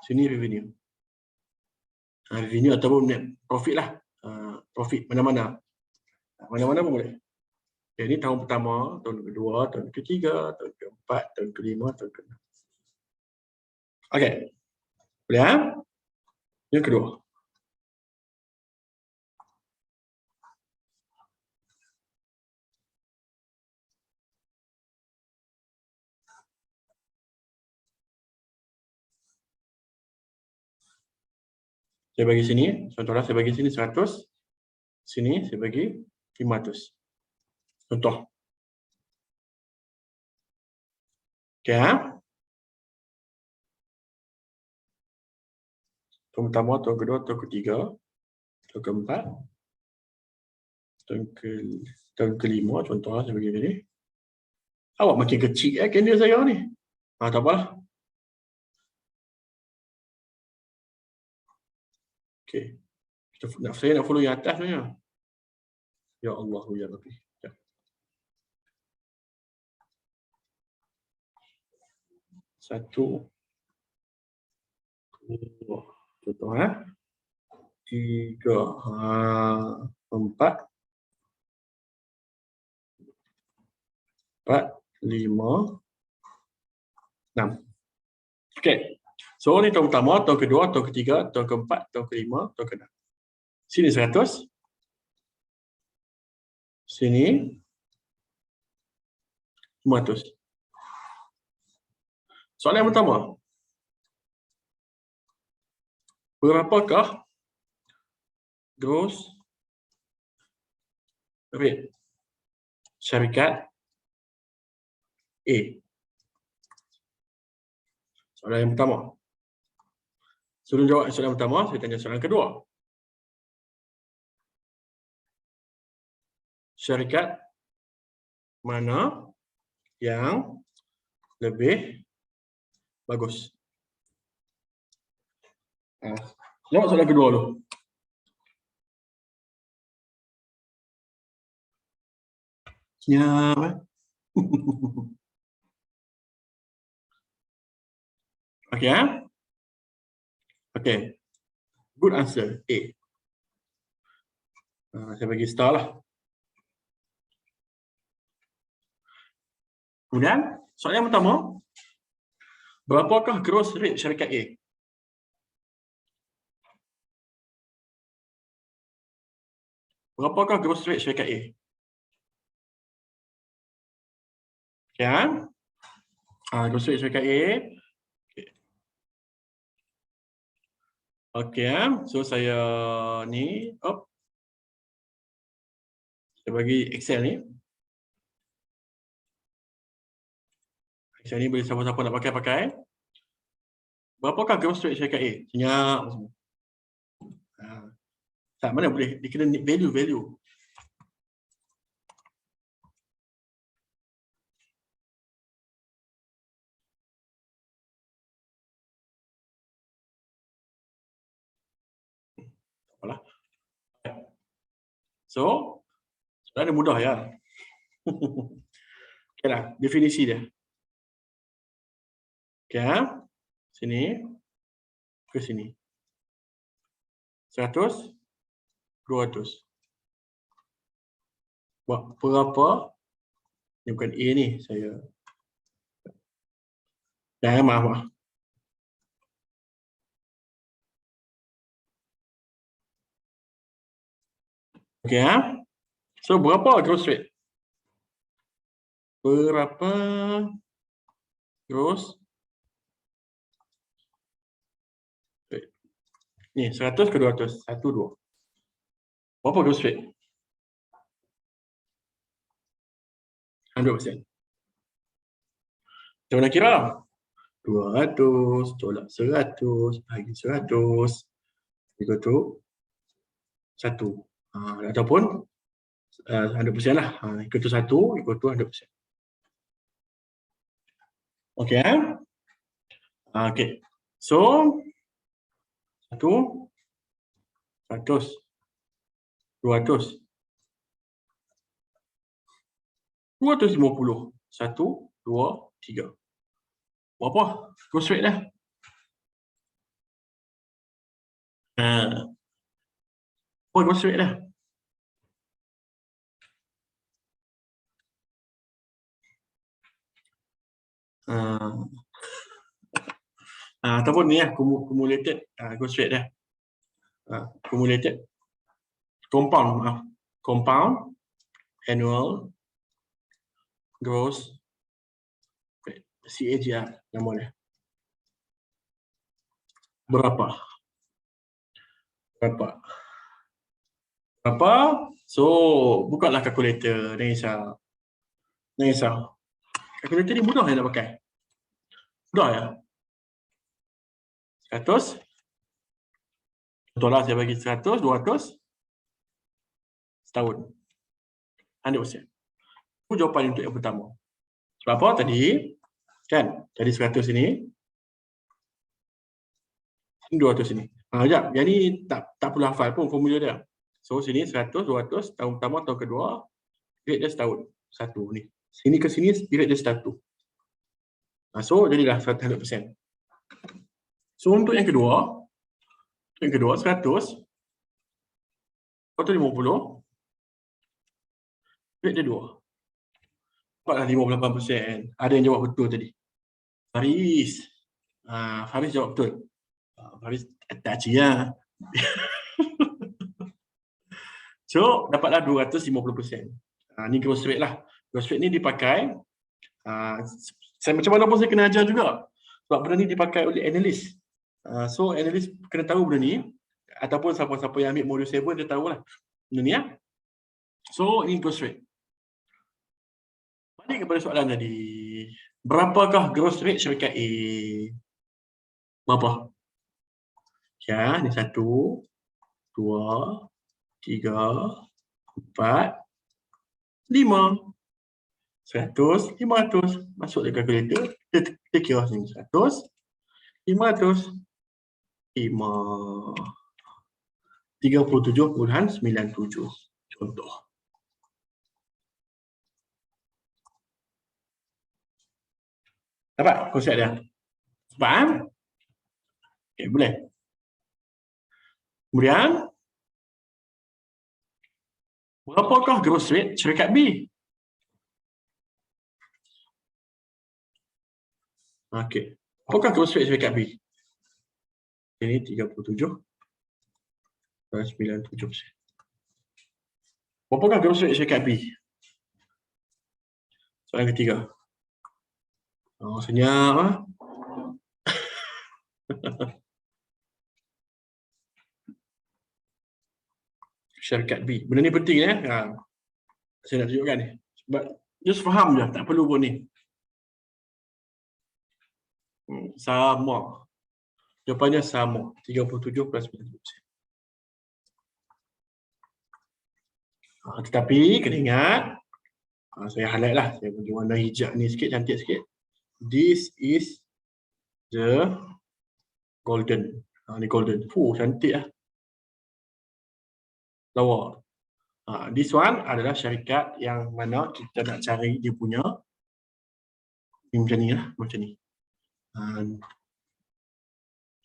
Sini revenue. Revenue ataupun net profit lah. Profit mana-mana. Mana-mana pun boleh. Okay, ni tahun pertama, tahun kedua, tahun ketiga, tahun keempat, tahun kelima, tahun keenam. Okay. Boleh. Yang kedua. Saya bagi sini, contohlah saya bagi sini 100. Sini saya bagi 500. Contoh. Okay. Tahun pertama, tahun kedua, tahun ketiga, tahun keempat, tahun kelima, contohlah saya bagi sini. Awak makin kecil candle saya ni. Tak apalah. Okay. Saya nak follow yang atas sebenarnya. Ya Allah, ya Rabbi. Ya. Satu. Dua. Contoh tiga. Empat. 5, 6. Okay. So, ni tahun pertama, tahun kedua, tahun ketiga, tahun keempat, tahun kelima, tahun keenam. Sini 100. Sini 500. Soalan yang pertama. Berapakah gross rate syarikat A? Soalan yang pertama. Sebelum jawab soalan pertama, saya tanya soalan kedua. Syarikat mana yang lebih bagus? Jawab soalan kedua dulu. Senyap. Okay, okay. Good answer, A. Saya bagi star lah. Kemudian, soalan yang pertama. Berapakah gross rate syarikat A? Berapakah gross rate syarikat A? Okay, gross rate syarikat A. Okay, so saya ni, saya bagi Excel ni. Excel ni boleh siapa-siapa nak pakai. Berapakah gross rate syarikat A? Senyap semua. Tak, mana boleh? Dia kena value. Apalah. So, soalan dia mudah ya. Okay lah, definisi dia. Okay, sini ke sini. 100, 200. Berapa? Ini bukan A ni, saya. Maaf. Okay, so berapa gross rate? Berapa gross rate? Ni 100 ke 200? 1, 2. Berapa gross rate? 100%. Macam mana kira? 200 tolak 100 bagi 100 equal to 1. Ataupun 100% lah. Equal to 1 equal to 100%. Okay. Okay. So 1, 100, 200, 250. 1, 2, 3. Berapa? Gross rate dah. Apa gross rate dah? Ataupun ni lah, cumulated gross rate dah. Cumulated. Compound annual gross rate. CAGR nama dia. Berapa? So, bukalah kalkulator. Jangan risau. Kalkulator ni mudah nak pakai. Mudah ya. 100. Contohlah saya bagi 100, 200. Setahun. 100%. Itu jawapan untuk yang pertama. Sebab apa tadi? Kan? Tadi 100 ini. 200 ini. Sekejap. Yang ni tak perlu hafal pun formula dia. So, sini 100, 200. Tahun pertama, tahun kedua. Period dia setahun. Satu ni. Sini ke sini, period dia satu. So, jadilah 100%. So, untuk yang kedua, 100, 150, period dia 2. Dapatlah 58%. Ada yang jawab betul tadi. Faris. Faris jawab betul. Faris tak cia. So, dapatlah 250%. Ni gross rate lah. Gross rate ni dipakai. Saya macam mana pun saya kena ajar juga. Sebab benda ni dipakai oleh analis. So, analis kena tahu benda ni. Ataupun siapa-siapa yang ambil modul 7, dia tahulah benda ni ya. So, ini gross rate. Balik kepada soalan tadi. Berapakah gross rate syarikat A? Berapa? Ya, ni 1, 2, 3, 4, 5. 100, 500. Masuk ke kalkulator. Kita kira sini. 100, 500. 37.97 contoh. Dapat konsep dia? Faham? Okay, boleh. Kemudian, berapakah growth rate syarikat B? Okey. Apakah growth rate syarikat B? Ini 37.97%. Berapakah growth rate syarikat B? Soalan ketiga. Oh, senyap ah. Syarikat B. Benda ni penting ya. Saya nak tunjukkan ni. Sebab just faham je, tak perlu pun ni. Sama. Jawapannya sama. 37 plus 90%. Tetapi kena ingat, saya highlight lah. Saya bagi warna hijau ni sikit, cantik sikit. This is the golden. Ni golden. Cantik lah. Lawa. This one adalah syarikat yang mana kita nak cari dia punya ni macam ni lah, macam ni.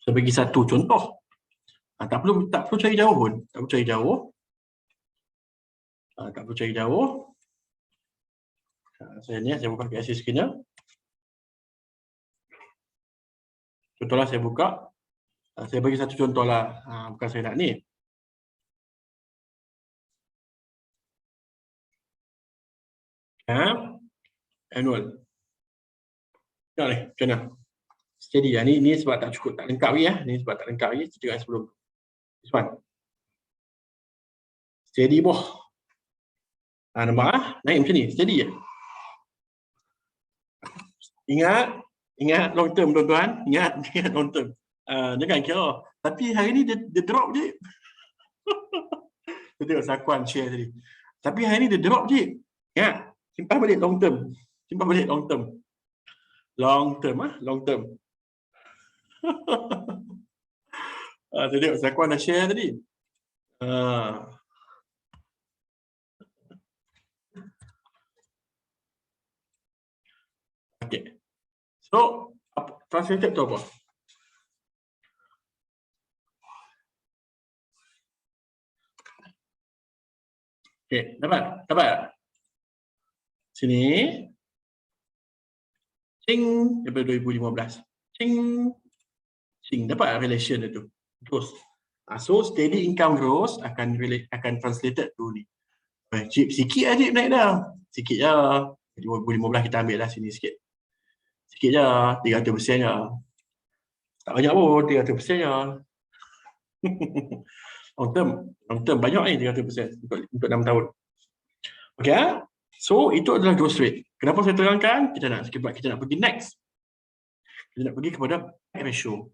Saya bagi satu contoh. Tak perlu cari jauh pun. Tak perlu cari jauh. Tak perlu cari jauh. Saya buka KSC screener. Contohlah saya buka. Saya bagi satu contoh lah. Bukan saya nak ni. Annual. Tengok ni, macam mana? Steady lah. Ni sebab tak cukup, tak lengkap lagi ya. Ni sebab tak lengkap lagi. Kita sebelum. This one. Steady boh. Nampak lah. Naik macam ni. Steady je. Ingat long term tuan-tuan. Ingat long term. Jangan kira. Tapi hari ni dia drop je. Kita tengok Sakuan share tadi. Tapi hari ni dia drop je. Ingat. Simpan balik long term. Simpan balik long term. Long term. Long term. Tengok Sakuan dah share tadi. Okay. So, translated tu apa? Okay, dapat. Sini. Cing, daripada 2015. Cing, dapat relation itu. Terus. So, steady income growth akan translated tu ni. Cip, sikit aja naik dah. Sikit je. 2015 kita ambil lah sini sikit. Sikit je, 300% je. Tak banyak pun, 300% je. long term banyak ni 300% untuk 6 tahun. Okay, so itu adalah growth rate. Kenapa saya terangkan? Kita nak pergi next. Kita nak pergi kepada PAC ratio.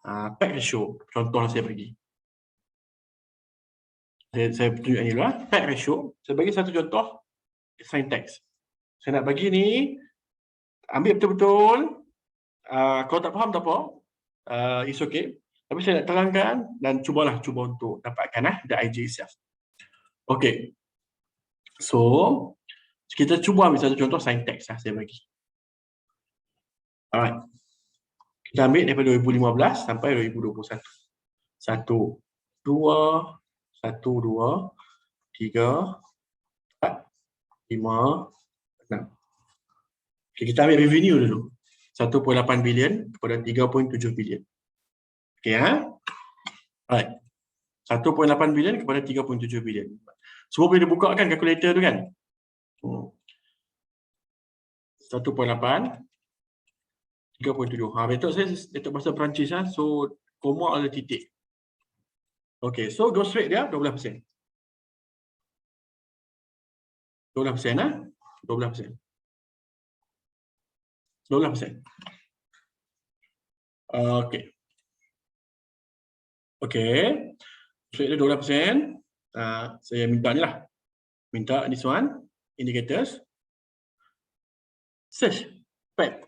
PAC ratio, contoh saya bagi. Saya tunjukkan ni dulu lah. PAC ratio, saya bagi satu contoh syntax. Saya nak bagi ni, ambil betul-betul. Kalau tak faham tak apa, it's okay. Tapi saya nak terangkan dan cuba untuk dapatkan the IG itself. Okay. So, kita cuba ambil satu contoh syntax lah saya bagi. Alright. Kita ambil daripada 2015 sampai 2021. 1, 2, 3, 4, 5, 6. Okay, kita ambil revenue dulu. 1.8 bilion kepada 3.7 bilion. Okay, Alright. 1.8 bilion kepada 3.7 bilion. Semua boleh dibuka kan kalkulator tu kan? 1.8 3.7. Betul saya letak bahasa Perancis so koma ada titik. Okay, so growth rate dia 12%. 12% 12%. 12%. Okay. Okay. Growth rate dia 12%. Saya minta ni lah. Minta this one, indicators. Search, PAC,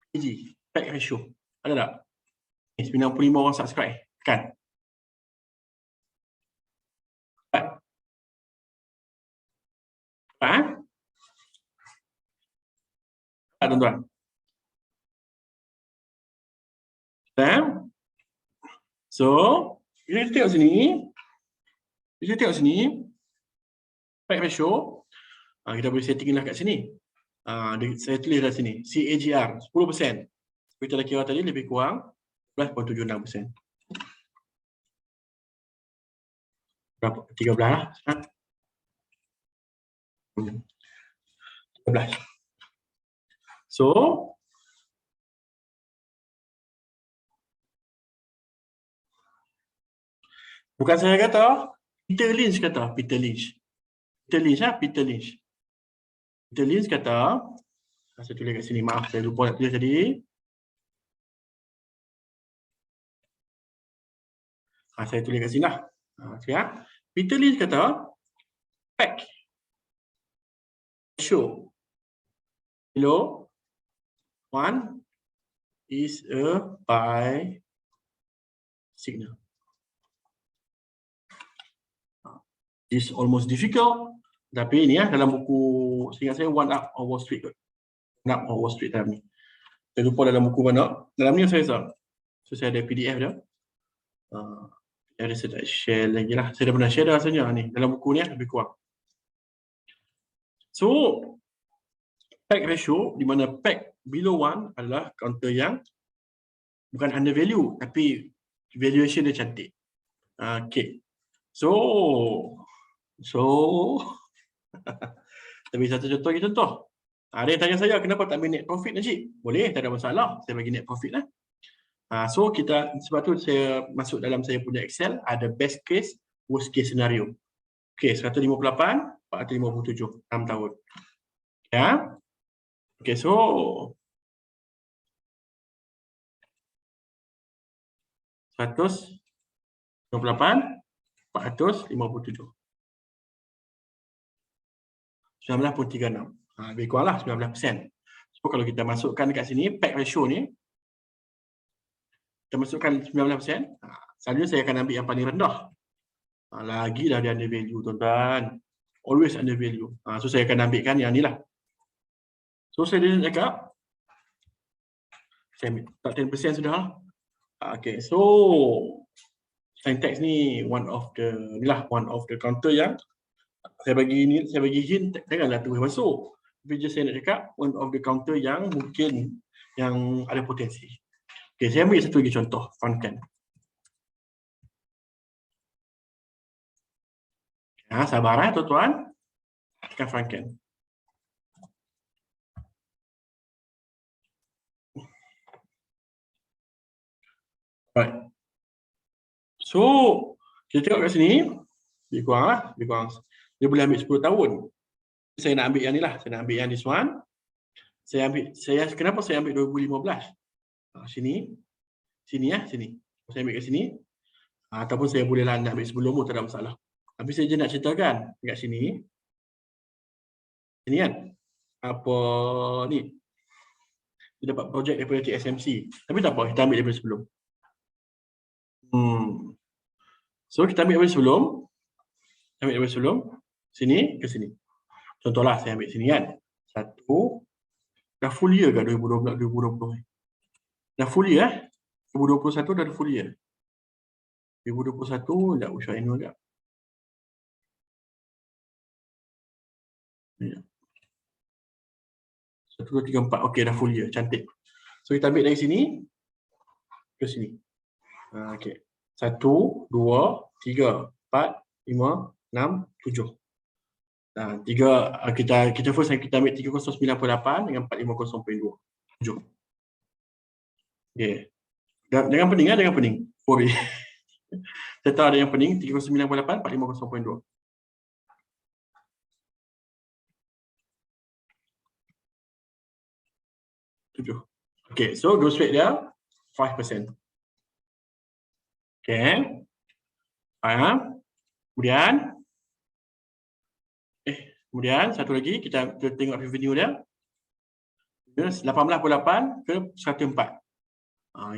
PG, PAC ratio. Ada tak? 95 orang subscribe. Kan? Tuan-tuan. Dan so, kita tengok sini. Kita tengok sini. Pack ratio. Kita boleh setting lah kat sini. Saya tulis dah sini. CAGR 10%. Kita dah kira tadi lebih kurang 12.76%. Berapa? 13 lah. 13. So, bukan saya kata, Peter Lynch kata, Peter Lynch kata, saya tulis kat sini, maaf saya lupa nak tulis tadi. Saya tulis kat sini lah. Peter Lynch kata, pack ratio below 1 is a pi signal. It's almost difficult. Tapi ini dalam buku, seingat saya, One Up or Wall Street. One Up or Wall Street dalam ni. Saya lupa dalam buku mana. Dalam ni saya rasa. So saya ada PDF dia. Saya tak share lagi lah. Saya dah pernah share dah rasanya ni. Dalam buku ni lebih kurang. So, pack ratio, di mana pack below 1 adalah counter yang bukan under value, tapi valuation dia cantik. Okay. So tapi satu contoh lagi contoh. Ada yang tanya saya, kenapa tak ambil net profit Najib? Boleh, tak ada masalah. Saya bagi net profit lah. So sebab tu saya masuk dalam saya punya Excel, ada best case, worst case scenario. Okay, 158, 457, 6 tahun. Ya. Okay, so 158, 457. 19.36. Lebih kurang lah 19%. So kalau kita masukkan dekat sini, pack ratio ni, kita masukkan 19%, selalunya saya akan ambil yang paling rendah. Lagi dah dia under value, tuan-tuan. Always under value. So saya akan ambilkan yang ni lah. So saya dah cakap, saya ambil 10% sudah lah. Okay, so syntax ni one of the counter yang saya bagi hint, janganlah terus masuk. Tapi just saya nak cakap one of the counter yang mungkin yang ada potensi. Okay, saya ambil satu lagi contoh, Funcan. Sabar tuan-tuan. Tekan Funcan. Right. So, kita tengok kat sini, lebih kurang. Dia boleh ambil 10 tahun. Saya nak ambil yang ni lah. Saya nak ambil yang this one. Kenapa saya ambil 2015? Sini. Sini. Saya ambil kat sini. Ataupun saya boleh lah nak ambil sebelum tu, tak ada masalah. Tapi saya je nak ceritakan kat sini. Sini kan. Apa ni. Kita dapat projek daripada TSMC. Tapi tak apa, kita ambil daripada sebelum. So kita ambil daripada sebelum. Sini ke sini. Contohlah saya ambil sini kan. Satu. Dah full year ke 2020? Dah full year 2021 dah full year. 2021 dah usia annual tak? Ya. 1, 2, 3, 4. Okey, dah full year. Cantik. So kita ambil dari sini ke sini. Okey. 1, 2, 3, 4, 5, 6, 7. Kita first kita ambil 3098 dengan 450.2. 7. Okey. Jangan pening. Sorry. Saya tahu ada yang pening 3098 450.2. Okay, so growth rate dia 5%. Okay. Kemudian satu lagi kita tengok revenue dia. 18.8 ke 104.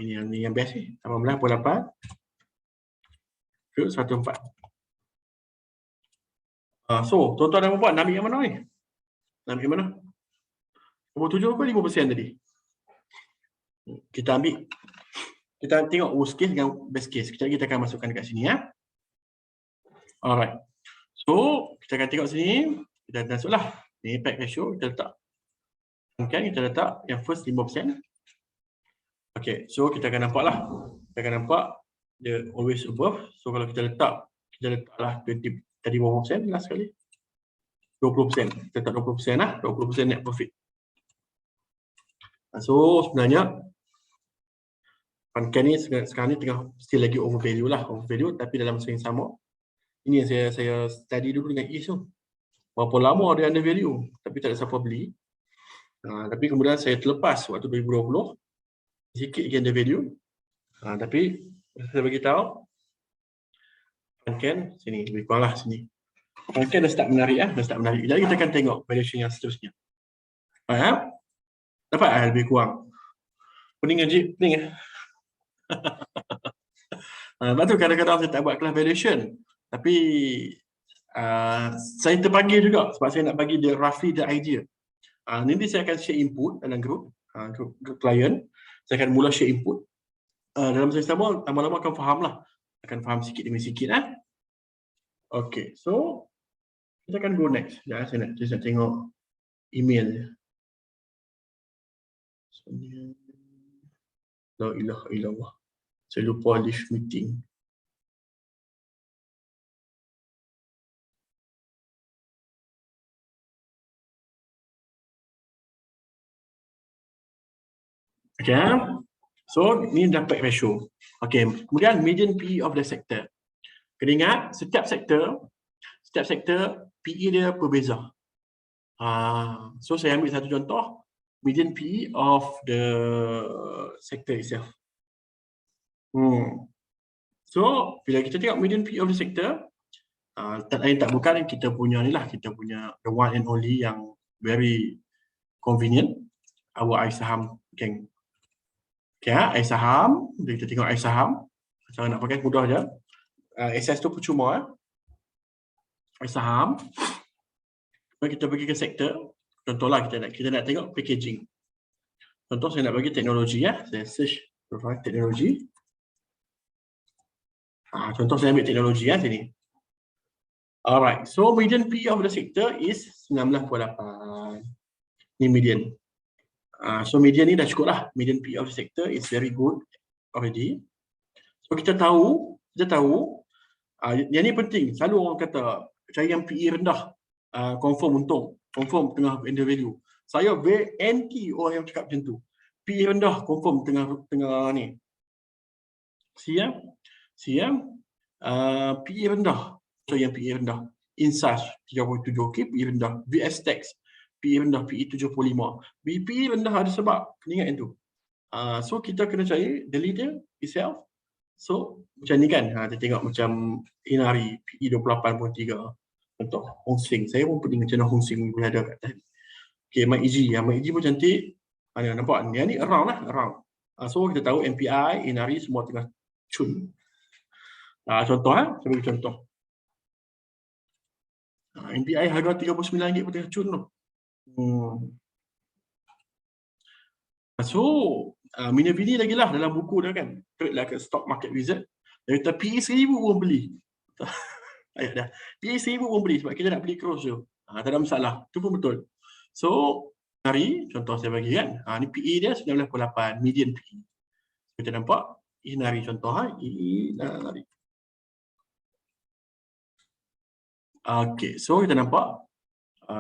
Ini yang best ni. 18.8 ke 104. So, tuan-tuan dan puan, nak ambil yang mana ni? Nak ambil yang mana? 57 ke 5% tadi? Kita ambil Kita tengok worst case dengan best case. Kejap kita akan masukkan dekat sini ya. Alright. So, kita akan tengok sini. Kita masuklah. Ini impact ratio. Kita letak. Okay, kita letak yang first 5%. Okay, so kita akan nampak lah. Kita akan nampak dia always above. So, kalau kita letaklah 20, tadi berapa persen last sekali? 20%. Kita letak 20% lah. 20% net profit. So, sebenarnya Funcan ni sekarang ni tengah still lagi overvalue lah, overvalue, tapi dalam masa yang sama ini yang saya study dulu dengan East tu. Berapa lama dia under value tapi tak ada siapa beli. Tapi kemudian saya terlepas waktu 2020 sikit lagi under value. Tapi saya bagi tahu Funcan sini lebih kurang lah sini. Funcan dah start menarik dah start menarik. Jadi kita akan tengok valuation yang seterusnya. Dapat lebih kurang. Pening je, pening . Lepas tu kadang-kadang saya tak buat kelas valuation. Tapi saya terbagi juga sebab saya nak bagi dia roughly the idea. Nanti saya akan share input dalam group klien. Saya akan mula share input. Dalam masa sama lama-lama akan faham lah. Akan faham sikit demi sikit . Okay, so kita akan go next. Ya, saya nak tengok email je. La ilaha illallah. Saya lupa leave meeting. Okay, so ni dapat ratio. Okay, kemudian median PE of the sector. Kena ingat setiap sektor PE dia berbeza. So saya ambil satu contoh median PE of the sector itself. So bila kita tengok median PE of the sector, tak lain tak bukan kita punya ni lah, kita punya the one and only yang very convenient, our iSaham geng. Okay, iSaham, kita tengok iSaham. Cara nak pakai mudah je. Access tu percuma. iSaham. Kalau kita pergi ke sektor, contohlah kita nak tengok packaging. Contoh saya nak bagi teknologi ya. Saya search profile teknologi. Contoh saya ambil teknologi ya sini. Alright, so median PE of the sector is 19.8. Ni median. So median ni dah cukup lah. Median PE of the sector is very good already. So kita tahu yang ni penting. Selalu orang kata cari yang PE rendah, confirm untung, confirm tengah under value. Saya very anti orang yang cakap macam tu. PE rendah confirm tengah ni. Siap PE rendah. So yang PE rendah. Insas 37, okay, PE rendah. VSTEX PE rendah, PE 75. PE rendah ada sebab, kena ingat yang tu. So kita kena cari the leader itself. So macam ni kan, kita tengok macam Inari PE 28.3. Contoh Hong Seng, saya pun pening macam mana Hong Seng boleh ada kat tadi. Okay, MyEG pun cantik. Nampak ni around lah, around. So kita tahu MPI, Inari semua tengah cun. Contoh saya bagi contoh. MPI harga RM39 pun tengah cun tu. So Minervini lagi lah dalam buku dia kan, trade like a stock market wizard. Dia kata PE 1000 pun beli. Ayat dah. PE 1000 pun beli sebab kita nak beli cross tu. Tak ada masalah. Tu pun betul. So hari contoh saya bagi kan. Ni PE dia 19.8 median PE. Kita nampak Inari contoh Inari. Okay, so kita nampak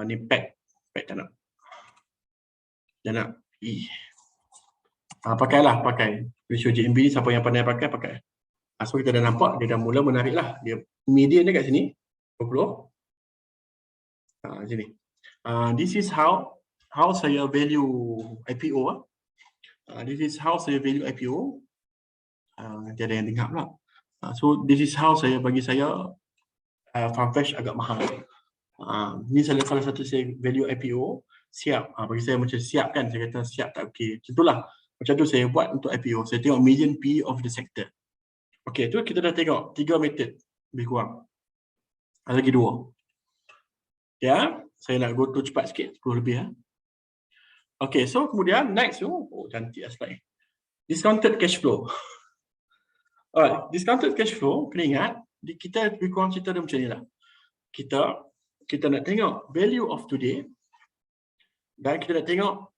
ni pack tak nak. Dia nak PE. Pakailah, pakai. Ratio JMB ni siapa yang pandai pakai. So kita dah nampak dia dah mula menarik lah. Dia median dia kat sini 20. Sini. This is how saya value IPO. This is how saya value IPO. Nanti ada yang dengar pula. So this is how bagi saya Farmfresh agak mahal. Ni salah satu saya value IPO siap. Bagi saya macam siap kan. Saya kata siap tak okey. Macam itulah. Macam tu saya buat untuk IPO. Saya tengok median PE of the sector. Okey, tu kita dah tengok 3 method lebih kurang. Ada lagi 2. Ya, saya nak go to cepat sikit, 10 lebih ya. Okey, so kemudian next tu, cantik lah slide. Discounted cash flow. Alright, discounted cash flow, kena ingat, kita lebih kurang cerita dia macam ni lah. Kita nak tengok value of today dan kita nak tengok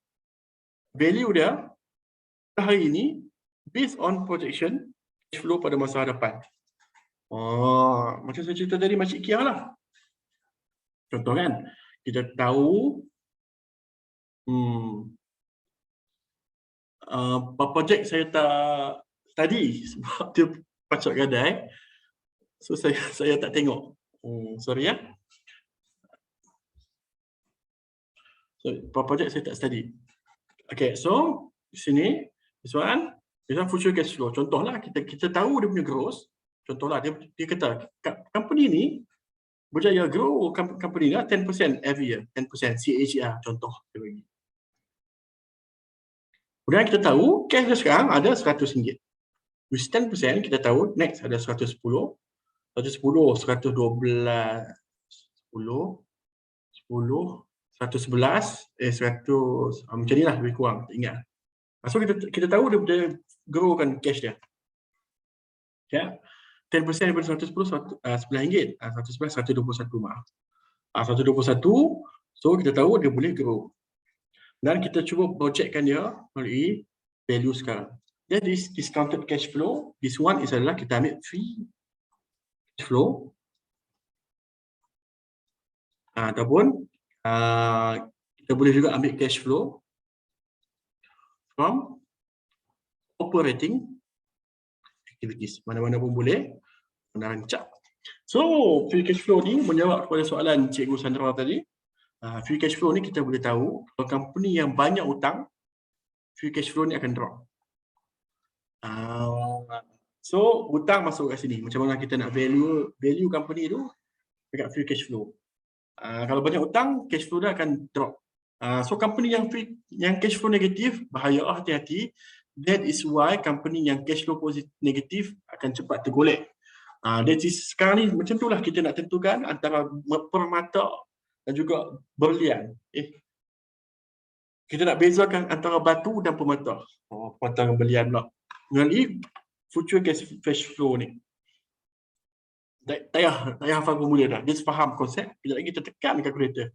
value dia hari ini based on projection cash flow pada masa hadapan. Macam saya cerita tadi Makcik Kia lah. Contoh kan, kita tahu projek saya tak study sebab dia pacak gadai. So saya tak tengok. Sorry ya. So projek saya tak study. Okay, so di sini this one future cash flow. Contohlah kita tahu dia punya growth. Contohlah dia kata company ni berjaya grow company lah 10% every year, 10% CAGR contoh dia bagi. Kemudian kita tahu cash dia sekarang ada RM100. With 10% kita tahu next ada 110, 112, 111, 100, 111, macam ni lah lebih kurang, tak ingat. So kita tahu dia growkan cash dia. Ya. 10% daripada 110, RM11, 111, 121 maaf. 121, so kita tahu dia boleh grow. Dan kita cuba projectkan dia melalui value sekarang. That is discounted cash flow. This one is adalah kita ambil free cash flow. Ataupun kita boleh juga ambil cash flow from operating activities. Mana-mana pun boleh. Rancak. So, free cash flow ni menjawab kepada soalan Cikgu Sandra tadi. Free cash flow ni kita boleh tahu kalau company yang banyak hutang, free cash flow ni akan drop. So, hutang masuk kat sini. Macam mana kita nak value company tu dekat free cash flow. Kalau banyak hutang, cash flow dia akan drop. So, company yang cash flow negatif, bahaya, hati-hati. That is why company yang cash flow positif negatif akan cepat tergolek. That is sekarang ni macam tu lah kita nak tentukan antara permata dan juga berlian. Kita nak bezakan antara batu dan permata. Permata dan berlian pula. Melalui future cash flow ni. Tak payah hafal formula dah. Just faham konsep. Kejap lagi kita tekan calculator.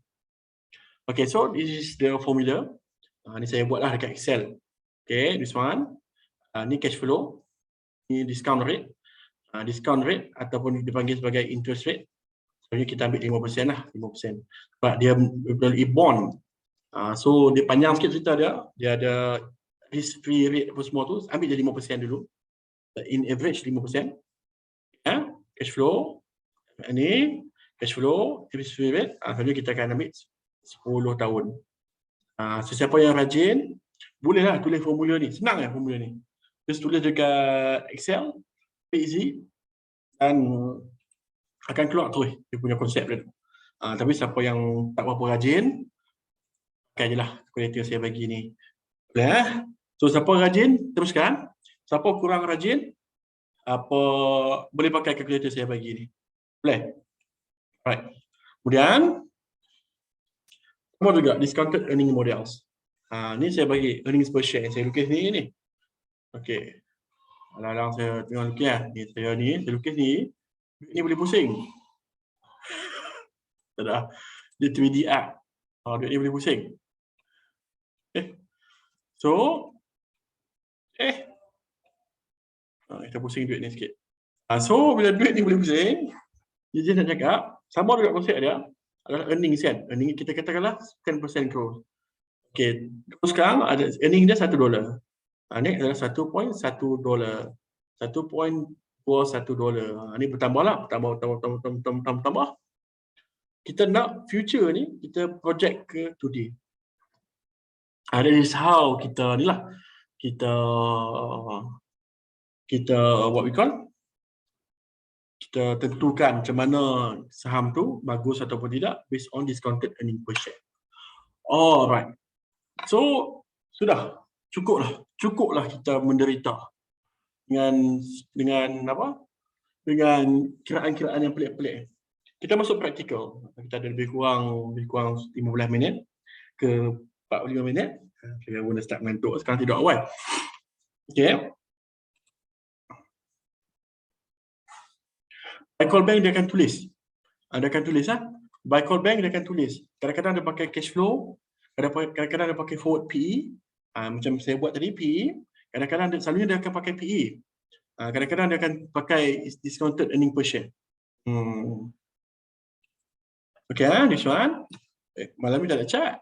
Okay, so this is the formula. Ni saya buatlah dekat Excel. Okay, this one. Ni cash flow. Ni discount rate. Discount rate ataupun dipanggil sebagai interest rate. Sebenarnya kita ambil 5% lah. 5%. Sebab dia melalui bond. So dia panjang sikit cerita dia. Dia ada risk-free rate apa semua tu. Ambil je 5% dulu. In average 5%. Cash flow. Ini cash flow, risk-free rate. Sebenarnya kita akan ambil 10 tahun. Sesiapa yang rajin, bolehlah tulis formula ni. Senang ya formula ni. Just tulis dekat Excel. Easy dan akan keluar terus dia punya konsep dia. Tapi siapa yang tak berapa rajin, pakai je lah calculator saya bagi ni. Boleh. So siapa rajin, teruskan. Siapa kurang rajin, boleh pakai calculator saya bagi ni. Boleh. Alright. Kemudian semua juga discounted earning models. Ni saya bagi earnings per share. Saya lukis ni. Okey. Alang-alang saya tengok lukis lah. Saya lukis ni. Ni boleh pusing. Tak ada. Dia 3D art. Duit ni boleh pusing. So. Kita pusing duit ni sikit. So, bila duit ni boleh pusing. Dia nak cakap. Sama juga konsep dia. Adalah earnings kan. Earning kita katakanlah 10% growth. Okay. Sekarang ada earning dia $1. Ni adalah $1.1. $1.21. Ini bertambah lah. Bertambah. Kita nak future ni, kita project ke today. That is how kita ni lah. Kita what we call, kita tentukan macam mana saham tu bagus ataupun tidak based on discounted earning per share. Alright. So, sudah. Cukuplah kita menderita dengan apa? Dengan kiraan-kiraan yang pelik-pelik. Kita masuk praktikal. Kita ada lebih kurang 15 minit ke 45 minit. Saya pun dah start mengantuk sekarang tidur awal. Okey. Buy call bank dia akan tulis. Dia akan tulis buy call bank dia akan tulis. Kadang-kadang dia pakai cash flow, kadang-kadang dia pakai forward PE. Macam saya buat tadi PE, kadang-kadang selalunya dia akan pakai PE. Kadang-kadang dia akan pakai discounted earning per share. Okay, this one. Malam ni tak ada chat.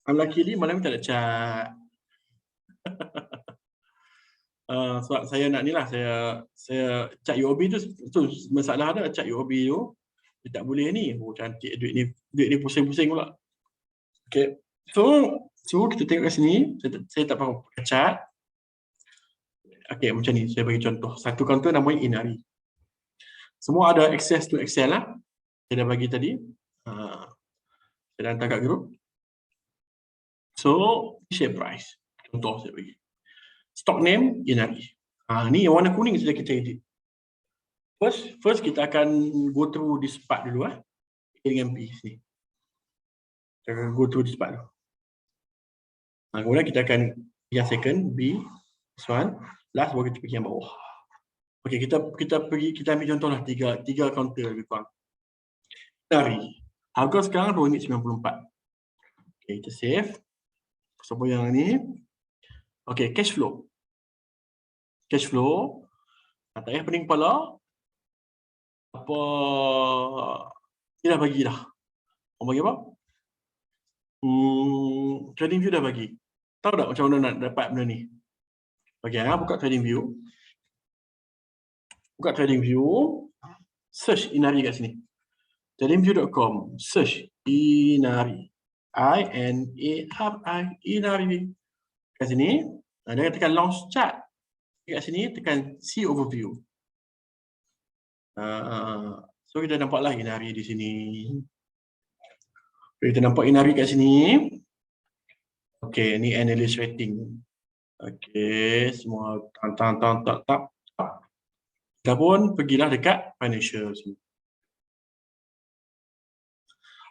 Unluckily malam ni tak ada chat. Sebab saya nak ni lah, saya cat UOB tu masalah ada, cat UOB tu dia tak boleh ni. Cantik duit ni pusing-pusing pula. Okay, so kita tengok kat sini, saya tak pakai cat. Okay, macam ni saya bagi contoh. Satu kaunter namanya Inari. Semua ada access to Excel lah. Saya dah bagi tadi. Saya dah hantar kat grup. So, share price. Contoh saya bagi. Stock name Inari. Ni yang warna kuning sudah kita edit. First kita akan go through this part dulu A dengan B sini. Kita akan go through this part dulu. Kemudian kita akan yang second B, this one, last baru kita pergi yang bawah. Okey, kita ambil contohlah tiga counter lebih kurang. Inari. Harga sekarang RM2.94. Okey, kita save. Siapa yang ni? Okey, cash flow. Cash flow. Tak payah pening kepala. Apa dia dah bagi dah. Orang bagi apa? Trading view dah bagi. Tahu tak macam mana nak dapat benda ni? Okey, buka trading view. Buka trading view. Search Inari kat sini. Tradingview.com. Search Inari. I-N-A-R-I. Inari. Kat sini. Dia tekan launch chart. Kat sini tekan see overview. So kita nampaklah Inari di sini. Kita nampak Inari kat sini. Okey, ni analyst rating. Okey, semua tak. Kita pun pergilah dekat financial sini.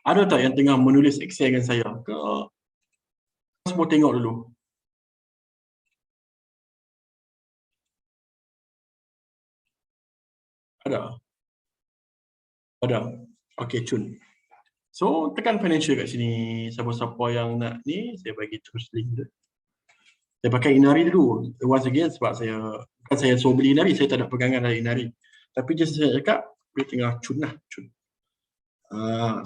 Ada tak yang tengah menulis Excel dengan saya? Semua tengok dulu. Ada. Okey, cun. So, tekan financial kat sini. Siapa-siapa yang nak ni, saya bagi terus link dia. Saya pakai Inari dulu. Once again, sebab bukan saya suruh beli Inari, saya tak ada pegangan dari Inari. Tapi just saya cakap, dia tengah cun lah. Cun.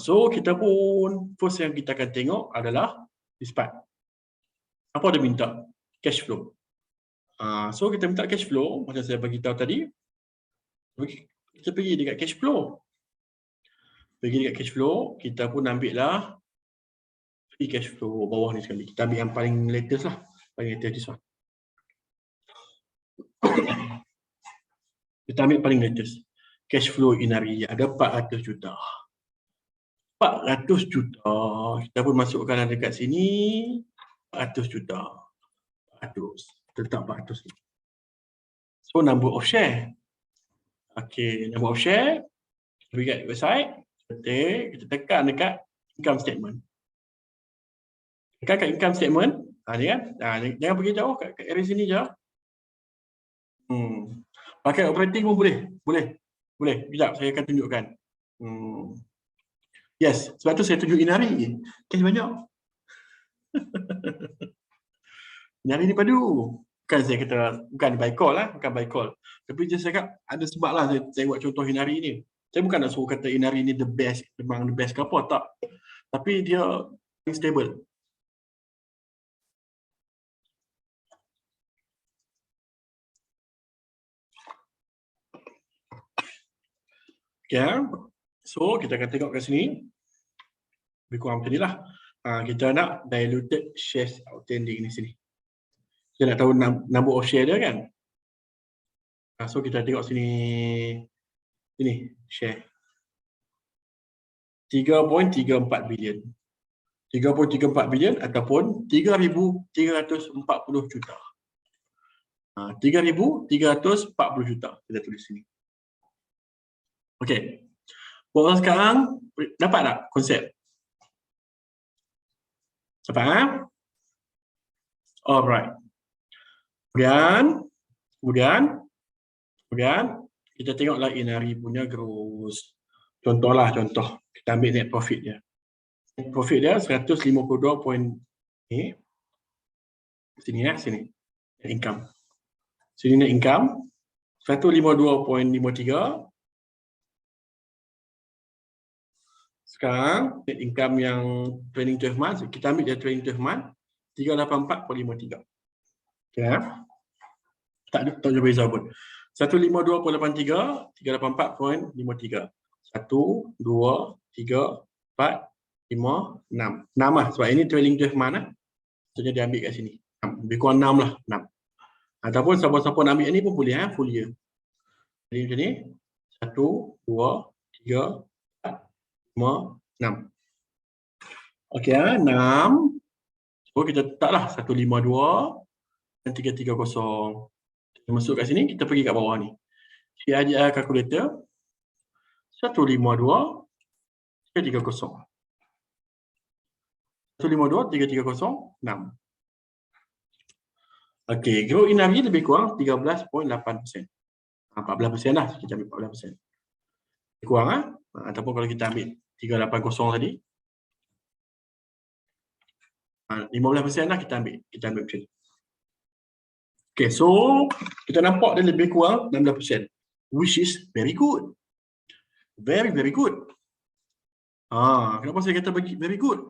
So, kita pun, first yang kita akan tengok adalah this part. Apa dia minta? Cash flow. So, kita minta cash flow, macam saya bagi tahu tadi. Kita pergi dekat cash flow. Pergi dekat cash flow, kita pun ambil lah free cash flow bawah ni sekali. Kita ambil yang paling latest lah. Paling latest this one. Kita ambil paling latest. Cash flow Inari ada 400 juta. 400 juta. Kita pun masukkan dekat sini. 400 juta. 400. Tetap 400. So, number of share. Okay, number of share. Kita pergi kat website. Kita tekan dekat income statement. Tekan kat income statement. Ni kan. Jangan pergi jauh. Kat area sini je. Pakai operating pun boleh. Boleh. Sekejap, saya akan tunjukkan. Yes, sebab tu saya tunjuk Inari. Cash banyak. Inari ni padu. Bukan saya kata, bukan by call lah. Bukan by call. Tapi just cakap, ada sebab lah saya buat contoh Inari ni. Saya bukan nak suruh kata Inari ni the best. Memang the best ke apa, tak. Tapi dia stable. Okay. So, kita akan tengok kat sini. Lebih kurang macam ni lah. Kita nak diluted shares outstanding ni sini. Kita nak tahu number of share dia kan. So, kita tengok sini. Ini, share. 3.34 bilion. 3.34 bilion ataupun 3,340 juta. 3,340 juta. Kita tulis sini. Okey. Buat sekarang, dapat tak konsep? Dapat? Alright. Kemudian kita tengoklah Inari punya gross. Contohlah, kita ambil net profit dia. Net profit dia 152 point sini ya, sini. Net income. Sini net income 152.53. Sekarang net income yang trailing 12 months, kita ambil dia trailing 12 months 384.53. Okey ya. Tak ada beza pun. 152.83, 384.53. 1, 2, 3, 4, 5, 6. 6 lah sebab ini trailing 12 month lah. Maksudnya dia ambil kat sini. Lebih kurang 6 lah, 6. Ataupun siapa-siapa nak ambil ni pun boleh full year. Jadi macam ni. 1, 2, 3, 4, 5, 6. Okey ya, 6. So kita letaklah 152 dan 330. Kita masuk kat sini, kita pergi kat bawah ni. CIJR calculator 152 330. 152 330 6. Okey, growth Inari lebih kurang 13.8%. 14% lah, kita ambil 14%. Lebih kurang ah. Ataupun kalau kita ambil 380 tadi. 15% lah kita ambil macam ni. Okay, so kita nampak dia lebih kurang 16%, which is very good. Very, very good. Kenapa saya kata very good?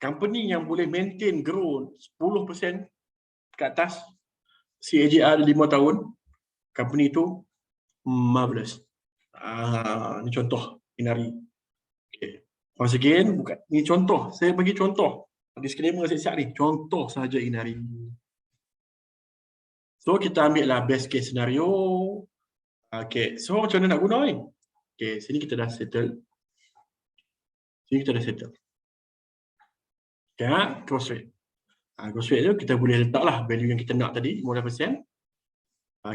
Company yang boleh maintain growth 10% ke atas CAGR 5 tahun, company itu marvelous. Ini contoh Inari. Okay. Once again, bukan ini contoh. Saya bagi contoh. Disclaimer saya siap ni. Contoh saja Inari. So kita ambil lah best case scenario. Okay. So macam mana nak guna ni? Okay. Sini kita dah settle. Okay. Gross rate. Gross rate tu kita boleh letak lah value yang kita nak tadi 15%.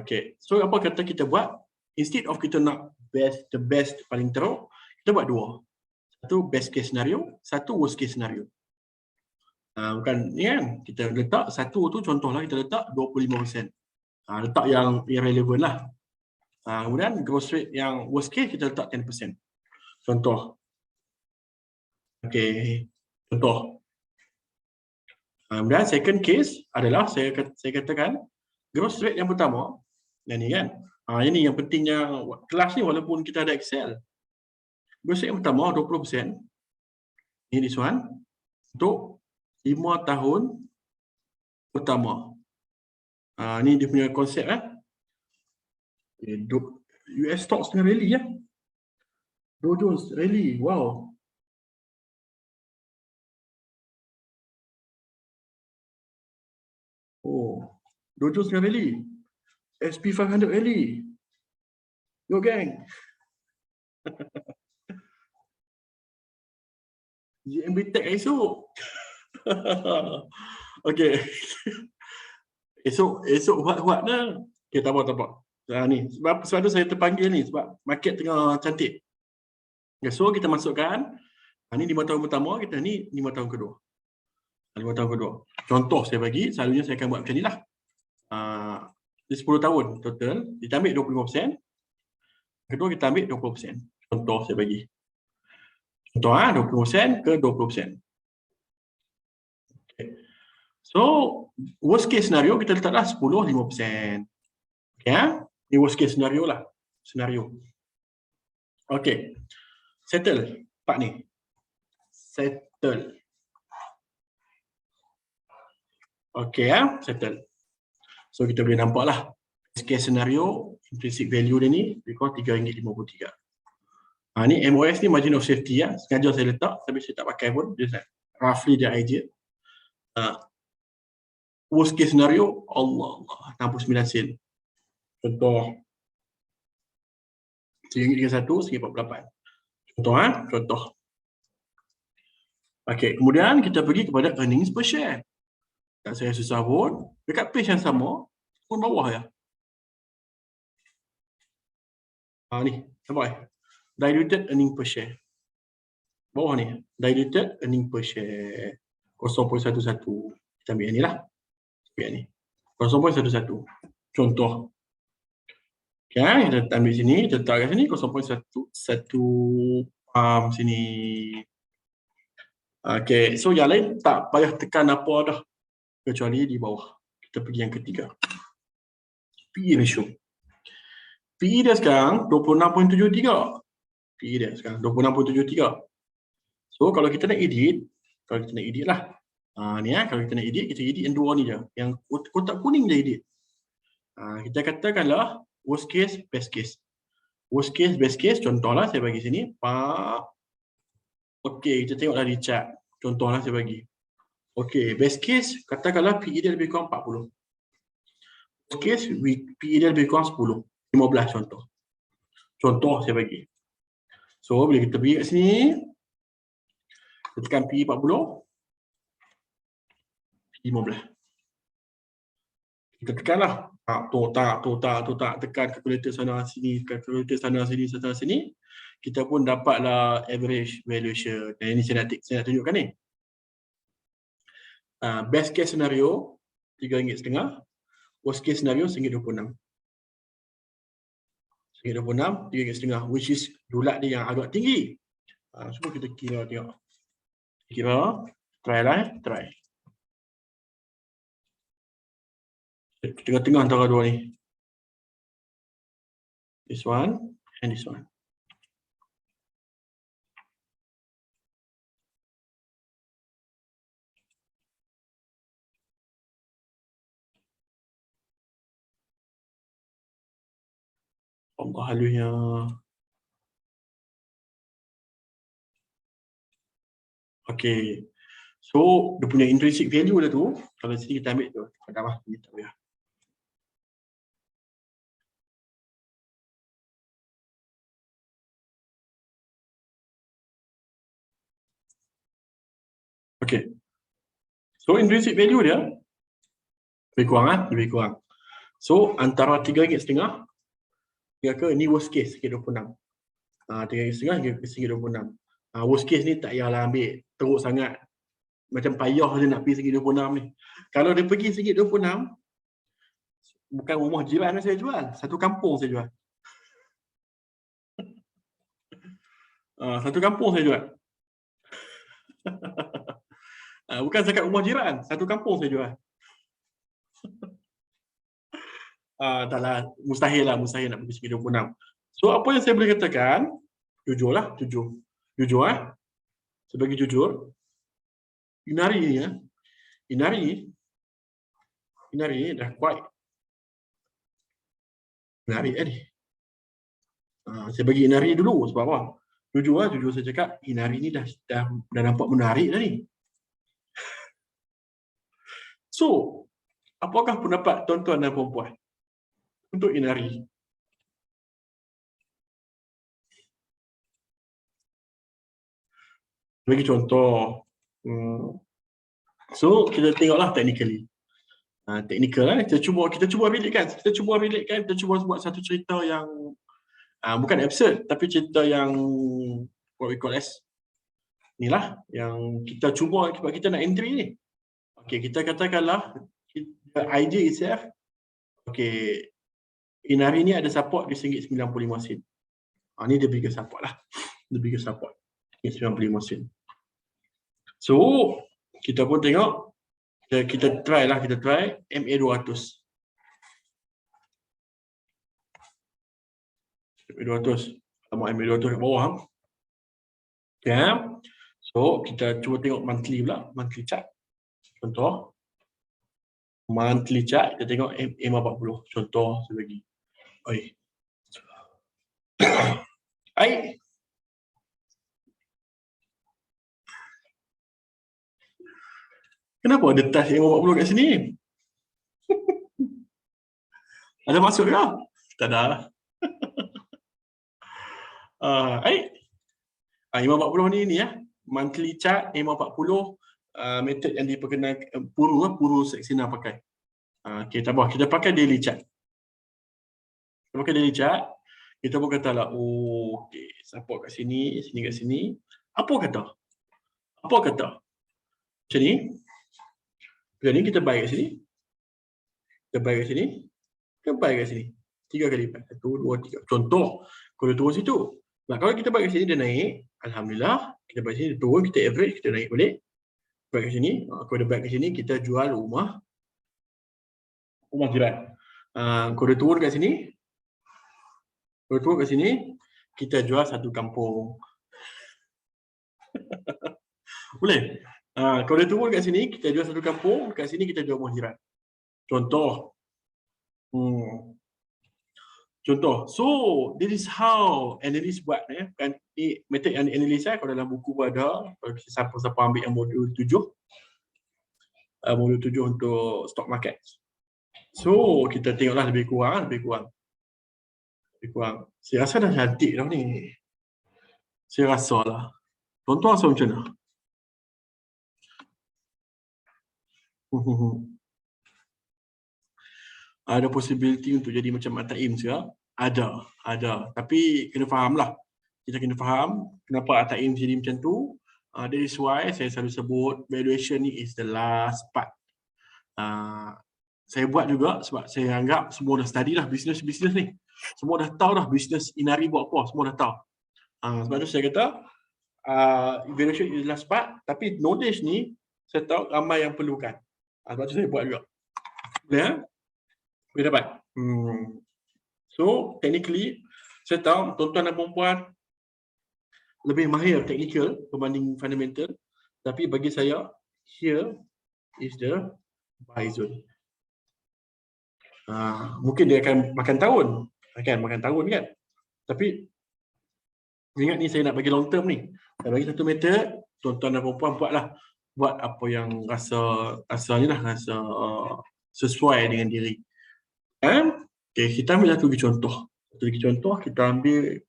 Okay. So apa kata kita buat? Instead of kita nak the best paling teruk, kita buat dua. Satu best case scenario, satu worst case scenario. Bukan ni kan, kita letak satu tu contohlah kita letak 25%. Letak yang irrelevant lah. Kemudian gross rate yang worst case kita letak 10%. Contoh. Okay, contoh. Kemudian second case adalah saya katakan gross rate yang pertama. Dan ni kan. Ini yang pentingnya kelas ni walaupun kita ada Excel. Gross rate yang pertama 20%. Ini this one. Untuk 5 tahun pertama. Ni dia punya konsep US stocks tengah rally ya. Dow Jones rally. Wow. Dow Jones tengah rally. SP 500 rally. Yo gang. GMB Tech esok. Okay. Esok buat dah. Okay, tak apa. Ni sebab tu saya terpanggil ni sebab market tengah cantik. Okay, so kita masukkan ni 5 tahun pertama, kita ni 5 tahun kedua. 5 tahun kedua. Contoh saya bagi, selalunya saya akan buat macam nilah. 10 tahun total, kita ambil 25%. Kedua kita ambil 20%. Contoh saya bagi. Contoh 20% ke 20%. Okay. So, worst case scenario kita letaklah 10, 5%. Okay, ini worst case scenario lah. Okay. Settle. Part ni. Settle. Okay, settle. So, kita boleh nampak lah. Worst case scenario, intrinsic value dia ni, lebih kurang RM3.53. Ni MOS ni margin of safety ya. Sengaja saya letak, tapi saya tak pakai pun. Just roughly the idea. Worst case scenario, Allah 69 sen. Contoh. RM1.31, RM1.48. Contoh. Okey, kemudian kita pergi kepada earnings per share. Tak saya susah pun. Dekat page yang sama, pun bawah ya. Ni, nampak diluted earning per share. Bawah ni, diluted earning per share 0.11. Kita ambil yang ni lah. Ambil yang ni. 0.11. Contoh. Okay, kita ambil sini, kita letak kat sini 0.1 sini. Okay, so yang lain tak payah tekan apa dah kecuali di bawah. Kita pergi yang ketiga. PE ratio. PE dia sekarang 26.73. PE dia sekarang 26.73. So kalau kita nak edit lah. Ni kalau kita nak edit, kita edit yang dua ni je. Yang kotak kuning je edit. Kita katakanlah worst case, best case. Worst case, best case, contohlah saya bagi sini. Okey, kita tengoklah di chart. Contohlah saya bagi. Okey, best case, katakanlah PE dia lebih kurang 40. Worst case, PE dia lebih kurang 10. 15 contoh. Contoh saya bagi. So, bila kita pergi kat sini, kita tekan PE 40. PE 15. Kita tekanlah. Tak, tekan kalkulator sana sini, kalkulator sana sini. Kita pun dapatlah average valuation. Dan ini saya nak tunjukkan ni. Best case scenario RM3.5. Worst case scenario RM1.26. RM1.26, RM3.5, which is dolar dia yang agak tinggi. Cuba kita kira tengok. Kira, try. Tengah-tengah antara dua ni. This one and this one. Allah halunya. Okay. So, dia punya intrinsic value dia tu, kalau sini kita ambil tu, padahal ni tak payah. Okay. So, intrinsic value dia lebih kurang. So, antara RM3.5 ke ni worst case RM26. RM3.5 hingga RM26. Worst case ni tak payahlah ambil teruk sangat. Macam payah je nak pergi RM26 ni. Kalau dia pergi RM26, bukan rumah jiran saya jual, satu kampung saya jual. Satu kampung saya jual. Bukan dekat rumah jiran, satu kampung saya jual. Taklah, mustahil nak pergi RM26. So apa yang saya boleh katakan, jujur. Sebagai jujur, Inari ni dah quite menarik ni. Saya bagi Inari dulu sebab apa? Jujur saya cakap, Inari ni dah nampak menarik dah ni. So, apakah pendapat tuan-tuan dan puan-puan untuk Inari? Bagi contoh. So, kita tengoklah technically. Kita cuba relatekan. Kita cuba buat satu cerita yang bukan absurd, tapi cerita yang what we call as inilah yang kita cuba sebab kita nak entry ni. Okey, kita katakanlah idea itself. Okey, Inari ni ada support di RM1.95. Ni dia bigger support lah. The bigger support RM1.95. So, kita pun tengok, kita try MA200. MA200 kat bawah. Okay. So, kita cuba tengok monthly pula, monthly chart. Contoh, monthly chart, kita tengok M40. Contoh, saya bagi. Kenapa ada touch M40 kat sini? Ada maksud ke? Tak ada. M40 ni monthly chart M40, method yang diperkenalkan Puru Saxena pakai. Okay, tak apa, kita pakai daily chart. Kita pun katalah, okay, support kat sini kat sini. Apa kata? Macam ni kita buy kat sini. Kita buy kat sini. 3 kali lipat. 1, 2, 3. Contoh, kalau turun situ. Nah, kalau kita balik ke sini dia naik, alhamdulillah. Kita balik sini dia turun, kita average, kita naik balik. Balik ke sini, kalau dia balik ke sini, kita jual rumah jiran. Kalau dia turun kat sini, kita jual satu kampung. Boleh? Kalau dia turun kat sini, kita jual satu kampung, kat sini kita jual rumah jiran. Contoh. Contoh. So, this is how analyst buat. Kan, ini method yang analyst kalau dalam buku pun ada. Kalau siapa-siapa ambil yang modul 7. Modul 7 untuk stock market. So, kita tengoklah lebih kurang. Saya rasa dah cantik dah ni. Saya rasa lah. Tuan-tuan rasa macam mana? Ada possibility untuk jadi macam Ataim sekarang? Ada. Tapi kena faham lah. Kita kena faham kenapa Ataim jadi macam tu. That is why saya selalu sebut valuation ni is the last part. Saya buat juga sebab saya anggap semua dah study lah bisnes ni. Semua dah tahu dah bisnes Inari buat apa. Semua dah tahu. Sebab tu saya kata valuation is the last part. Tapi knowledge ni saya tahu ramai yang perlukan. Sebab tu saya buat juga. Boleh? Boleh dapat? So, technically, saya tahu tuan-tuan dan puan-puan lebih mahir technical berbanding fundamental. Tapi bagi saya, here is the buy zone. Mungkin dia akan makan tahun kan? Tapi ingat ni saya nak bagi long term ni. Saya bagi satu method, tuan-tuan dan puan-puan buat apa yang rasa sesuai dengan diri. Okay, kita ambil satu lagi contoh. Kita ambil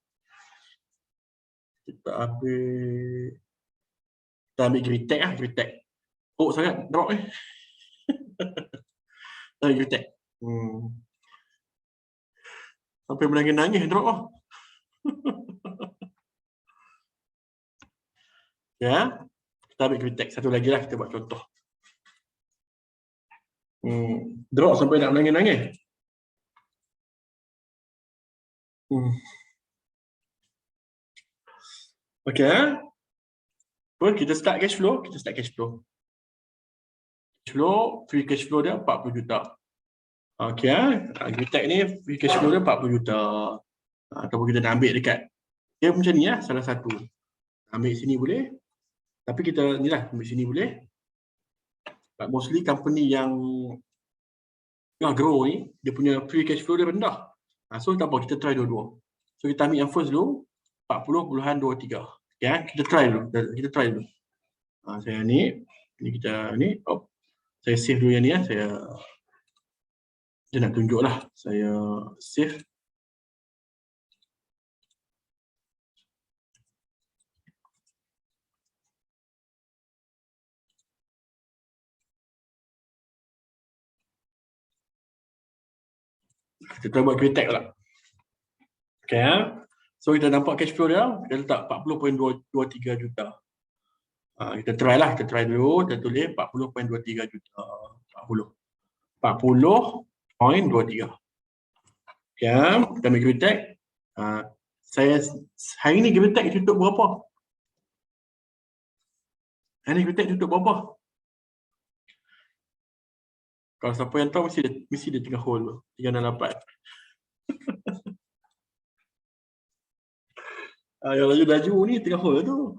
Greetech. Oh, sangat drop Greetech. Sampai menangis drop lah. Ya, kita ambil Greetech. Satu lagi lah kita buat contoh. Drop sampai nak menangis. Okay. Kita start cash flow. Free cash flow dia 40 juta. Okay. Greetech ni free cash flow dia 40 juta. Ataupun kita nak ambil dekat. Dia macam ni lah, salah satu. Ambil sini boleh. Tapi kita ni lah, ambil sini boleh. But mostly company yang grow ni, dia punya free cash flow dia rendah. So tak apa, kita try dua-dua. So kita ambil yang first dulu, 40.23. Okay, kita try dulu. Saya ni kita ni, saya save dulu yang ni. Saya nak tunjuk lah. Saya save. Kita buat Greetech lah. Okay. So kita nampak cash flow dia, kita letak 40.23 juta. Kita try dulu, kita tulis 40.23 juta. 40.23. Okay, kita ambil Greetech. Saya hari ni Greetech tutup berapa? Kalau siapa yang tahu mesti dia tengah hold tu. 368. Yang laju ni tengah hold tu.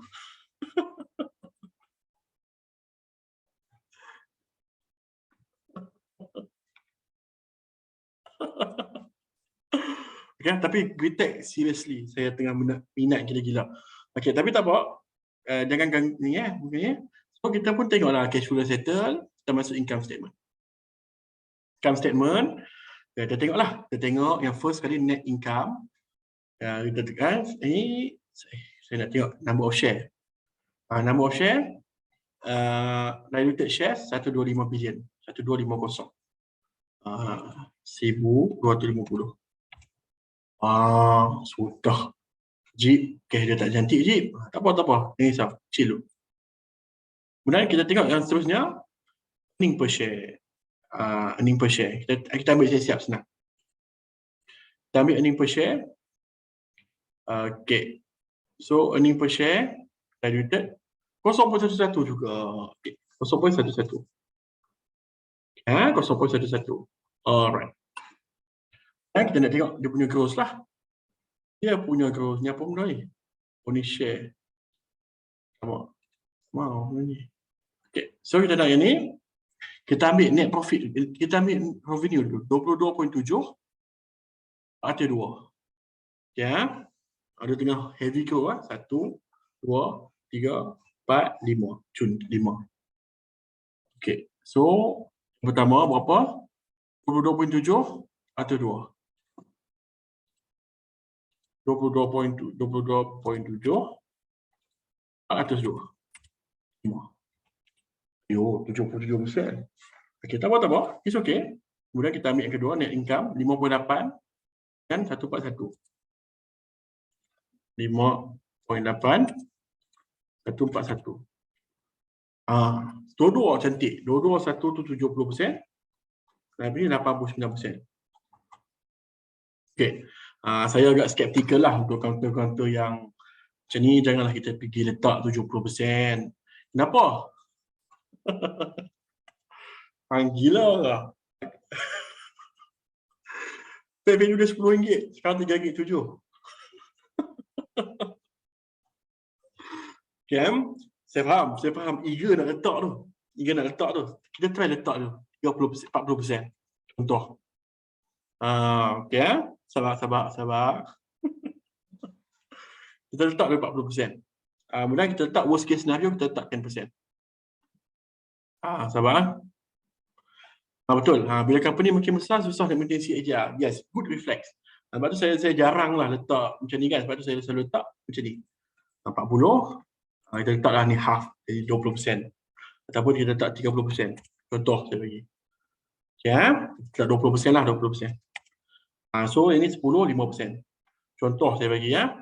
Okay, tapi Greetech seriously saya tengah minat gila-gila. Okay, tapi tak apa. Jangan ni So kita pun tengoklah cash flow settle, kita masuk income statement. Kita tengoklah. Kita tengok yang first kali net income. Kita tekan ini saya nak tengok number of share. Number of share diluted shares 125 billion. 1250. 1250. Sudah. Jeep, cash dia tak cantik Jeep. Tak apa. Ini sah, chill dulu. Kemudian kita tengok yang seterusnya, earning per share. Kita ambil siap-siap senang. Kita ambil earning per share. Okay. So earning per share diluted 0.11 juga. Okay. 0.11. 0.11. Alright. Dan kita nak tengok dia punya growth lah. Dia punya growth ni apa benda ni? Only share. Sama. Mau ni. Okay. So kita nak yang ni. Kita ambil net profit. Kita ambil revenue dulu. 22.7 atau 2. Okay. Ada tengah heavy growth. 1, 2, 3, 4, 5. Cun 5. Okay. So pertama berapa? 22.7 atau 2. 22.7 atas 2. 5. Yo, 77%. Okey, tak apa. It's okay. Kemudian kita ambil yang kedua, net income 5.8 dan 141. 5.8 141. Dua-dua cantik. Dua-dua satu tu 70%. Lebih 89%. Okey. Saya agak skeptikal lah untuk counter-counter yang macam ni. Janganlah kita pergi letak 70%. Kenapa? Gila lah. Value dia RM10, sekarang RM3.7. Okay, saya faham. Eager nak letak tu. Kita try letak tu. 30%, 40%. Contoh. Okay, sabar. Kita letak dia 40%. Kemudian kita letak worst case scenario, kita letak 10%. Sabar. Betul. Bila company makin besar, susah nak maintain CAGR. Yes, good reflex. Sebab tu saya jarang lah letak macam ni kan. Sebab tu saya selalu letak macam ni. 40, kita letaklah ni half, jadi 20%. Ataupun kita letak 30%. Contoh saya bagi. Okay, letak 20% lah, 20%. So ini 10, 5%. Contoh saya bagi ya.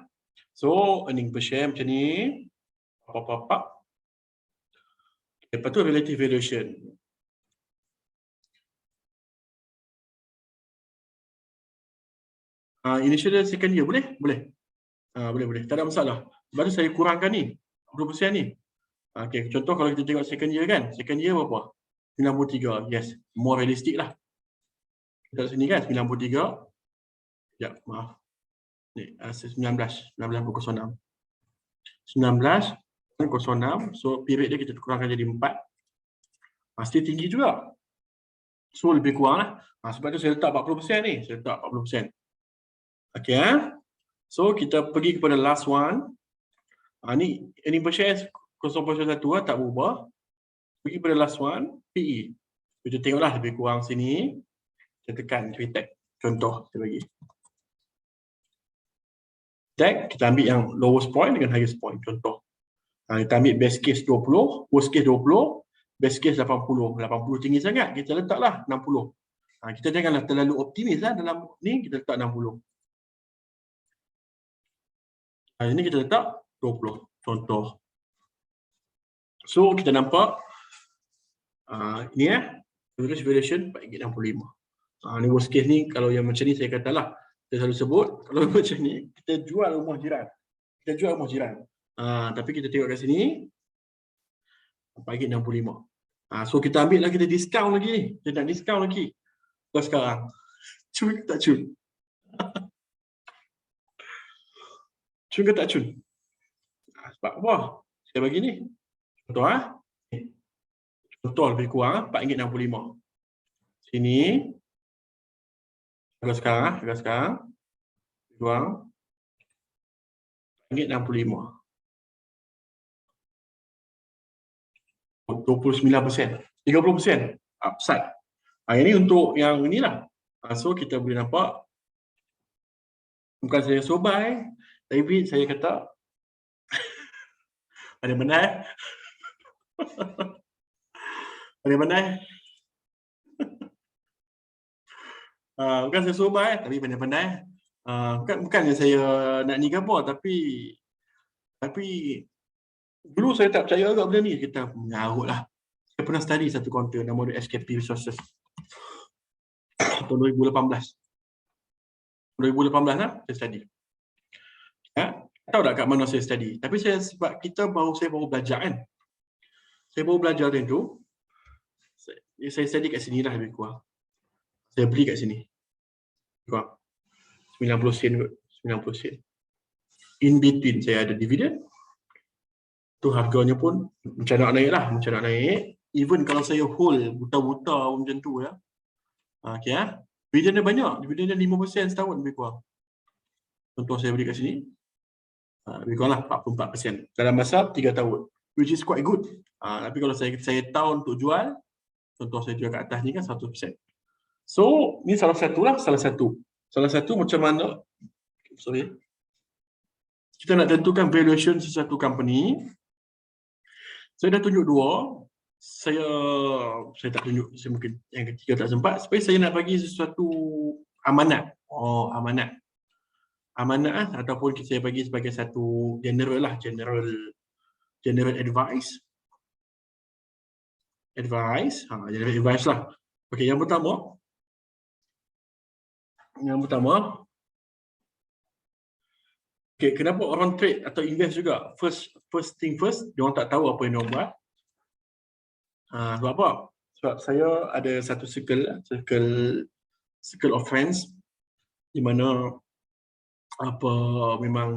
So earning per share macam ni. Lepas tu relative valuation. Initial dan second year boleh? Boleh. Tak ada masalah. Sebab tu saya kurangkan ni 20% ni. Okay, contoh kalau kita tengok second year kan. Second year berapa? 93. Yes, more realistic lah. Kita kat sini kan 93. Ya, maaf. Ni 19.06. 19.06. So period dia kita kurangkan jadi 4. Pasti tinggi juga. So lebih kurang lah. Sebab tu saya letak 40% ni. Saya letak 40%. Okay. So kita pergi kepada last one. Ni earning per share 0.1 tak berubah. Pergi kepada last one, PE. Kita tengoklah lebih kurang sini. Kita tekan tag. Contoh saya bagi. Tag kita ambil yang lowest point dengan highest point. Contoh. Kita ambil best case 20, worst case 20, best case 80. 80 tinggi sangat, kita letaklah 60. Kita janganlah terlalu optimis lah dalam ni, kita letak 60. Ini kita letak 20. Contoh. So kita nampak ini average valuation RM4.65. Ni worst case ni, kalau yang macam ni saya katalah, saya selalu sebut, kalau macam ni kita jual rumah jiran. Tapi kita tengok kat sini RM4.65. So kita ambil lah, kita discount lagi ni. Kita nak discount lagi. Kalau sekarang cun ke tak cun? Cun ke tak cun? Sebab apa? Saya bagi ni. Contoh Contoh lebih kurang RM4.65. Sini. Harga sekarang. Kurang RM4.65. 29%. 30% upside. Yang ni untuk yang inilah. So kita boleh nampak. Bukan saya sobai, tapi saya kata ada benar. Ada benar. Bukan saya sobai, tapi benar-benar. Bukan saya nak ni ke apa, tapi dulu saya tak percaya agak benda ni. Kita mengarut lah. Saya pernah study satu counter nama dia SKP Resources tahun 2018. 2018 lah saya study. Ya, tahu tak kat mana saya study? Tapi sebab saya baru belajar kan. Saya baru belajar dia tu. Saya study kat sini lah lebih kurang. Saya beli kat sini. Kurang 90 sen kot. 90 sen. In between saya ada dividen. Tu harganya pun macam nak naik lah. Macam nak naik. Even kalau saya hold buta-buta macam tu ya. Okay ya. Dividen dia banyak. Dividen dia 5% setahun lebih kurang. Contoh saya beli kat sini. Lebih kurang lah 44%. Dalam masa 3 tahun. Which is quite good. Tapi kalau saya tahun untuk jual. Contoh saya jual kat atas ni kan 100%. So, ni salah satu lah. Salah satu macam mana. Sorry. Kita nak tentukan valuation sesuatu company. Saya dah tunjuk 2. Saya tak tunjuk. Saya mungkin yang ketiga tak sempat. Supaya saya nak bagi sesuatu amanat. Amanat. Amanat ataupun saya bagi sebagai satu general lah. General advice. General advice lah. Okey, yang pertama. Okay, kenapa orang trade atau invest juga? First thing first, dia orang tak tahu apa yang dia orang buat. Sebab apa? Sebab saya ada satu circle of friends di mana memang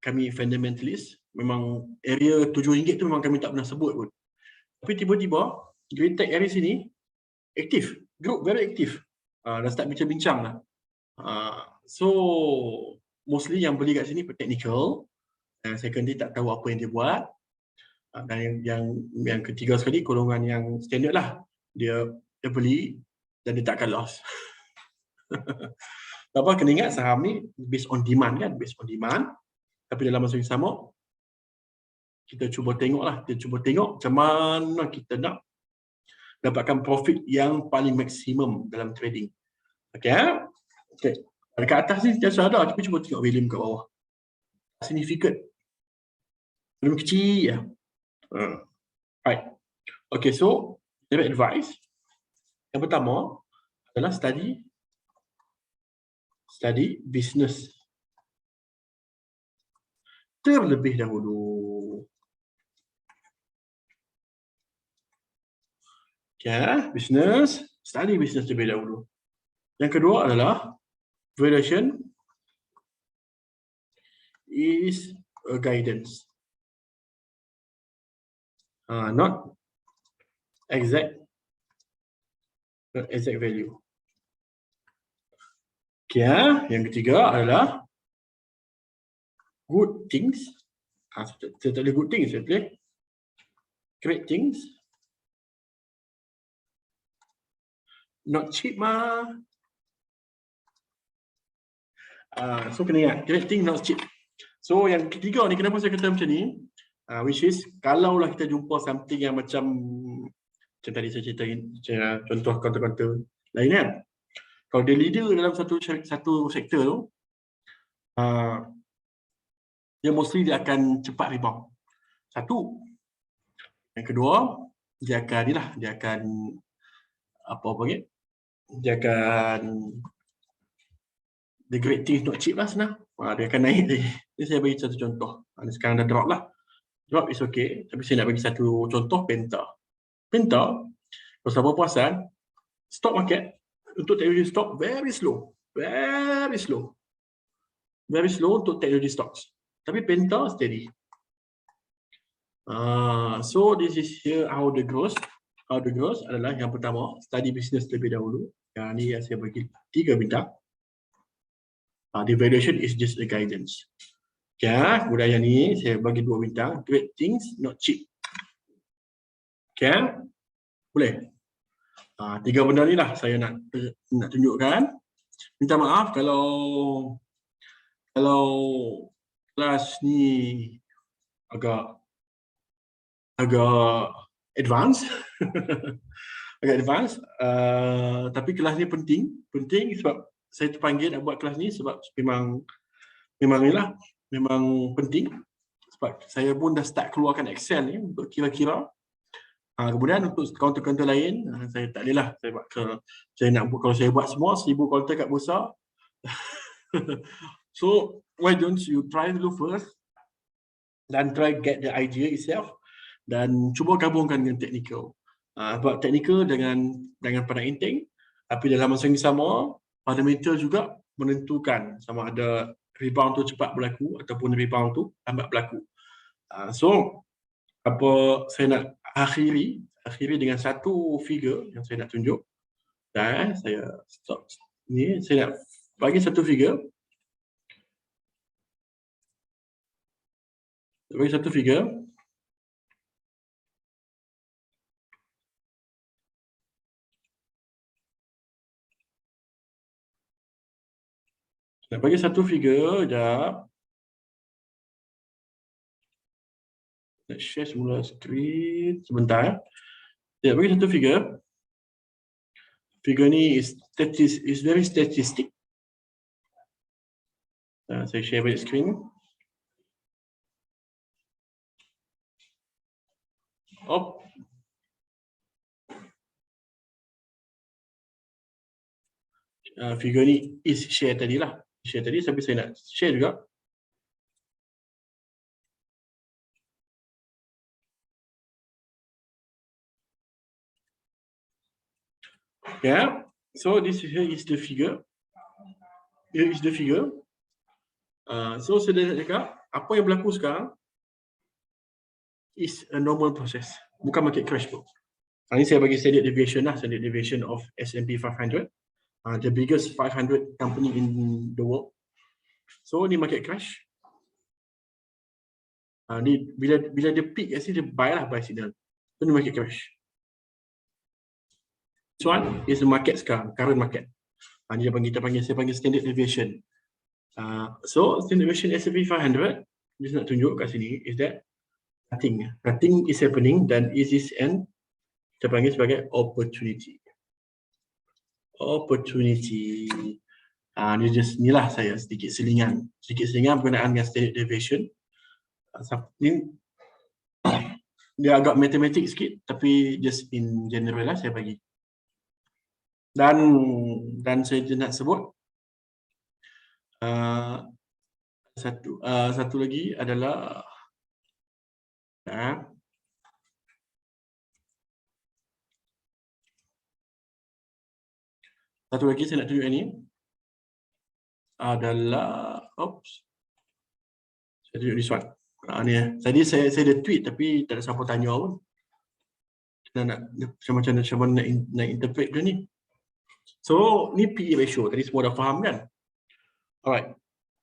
kami fundamentalist, memang area RM7 tu memang kami tak pernah sebut pun. Tapi tiba-tiba Greentech area sini aktif, group very aktif. Dah start bincang-bincang lah. So mostly yang beli kat sini technical, dan secondly tak tahu apa yang dia buat, dan yang ketiga sekali golongan yang standard lah, dia beli dan dia takkan loss. Apa kena ingat saham ni based on demand kan, tapi dalam masa yang sama kita cuba tengok macam mana kita nak dapatkan profit yang paling maksimum dalam trading. Okay. Dekat atas ni biasa ada, tapi cuba tengok volume kat bawah. Significant. Volume kecil ya. Right. Okay, so advice. Yang pertama adalah study business terlebih dahulu. Okay, study business terlebih dahulu. Yang kedua adalah valuation is a guidance. Not exact value. Okay, yang ketiga adalah good things. Saya tak boleh good things, saya boleh great things. Not cheap mah. So kena ingat, great thing not cheap. So yang ketiga ni, kenapa saya kata macam ni? Which is, kalaulah kita jumpa something yang macam tadi saya ceritain, contoh counter lain kan. Kalau dia leader dalam satu sektor tu, dia mostly dia akan cepat rebound. Satu. Yang kedua, dia akan the great things not cheap lah senang. Dia akan naik lagi. Ini saya bagi satu contoh. Sekarang dah drop lah. Drop is okay. Tapi saya nak bagi satu contoh Penta. Kalau siapa perasan, stock market untuk teknologi stock very slow untuk teknologi stocks. Tapi Penta steady. So this is here how the growth adalah yang pertama, study business terlebih dahulu. Yang ni saya bagi 3 bintang. The valuation is just a guidance. Okay, kemudian yang ni saya bagi 2 bintang. Great things not cheap. Okay, boleh. 3 benda ni lah saya nak tunjukkan. Minta maaf kalau kelas ni agak advance. Tapi kelas ni penting sebab saya terpanggil nak buat kelas ni sebab memang inilah, memang penting sebab saya pun dah start keluarkan Excel ni untuk kira-kira Kemudian untuk kaunter-kaunter lain, saya tak boleh lah. Kalau saya buat semua 1000 kaunter kat bursa. So, why don't you try dulu first dan try get the idea itself dan cuba gabungkan dengan technical. Sebab technical dengan pandang inting, tapi dalam masa yang sama, fundamental juga menentukan sama ada rebound tu cepat berlaku ataupun rebound tu lambat berlaku. So, apa saya nak akhiri dengan satu figure yang saya nak tunjuk. Dan saya stop ni, saya nak bagi satu figure. Bagi satu figure. Nak bagi satu figure, sekejap. Nak share semula screen sebentar. Ya, bagi satu figure. Figure ni is very statistic. Saya share balik screen. Oh. Figure ni is share tadi lah. Share tadi, tapi saya nak share juga. Yeah. So this here is the figure. Here is the figure. So saya dah cakap, apa yang berlaku sekarang is a normal process. Bukan market crash pun. Ini saya bagi standard deviation lah, standard deviation of S&P 500. The biggest 500 company in the world. So ni market crash. Ni bila dia peak, dia buy signal. So ni market crash. This one is the market sekarang, current market. Ni saya panggil standard deviation. So standard deviation S&P 500, just nak tunjuk kat sini is that nothing is happening dan is this an kita panggil sebagai opportunity. Ni lah saya sedikit selingan berkenaan dengan standard deviation. Dia agak matematik sikit, tapi just in general lah saya bagi. Dan saya nak sebut satu lagi adalah satu lagi saya nak tunjuk ini adalah saya tunjuk this one. Tadi saya ada tweet tapi tak ada siapa tanya pun. Macam mana nak interpret dia ni. So ni PE ratio, tadi semua dah faham kan? Alright.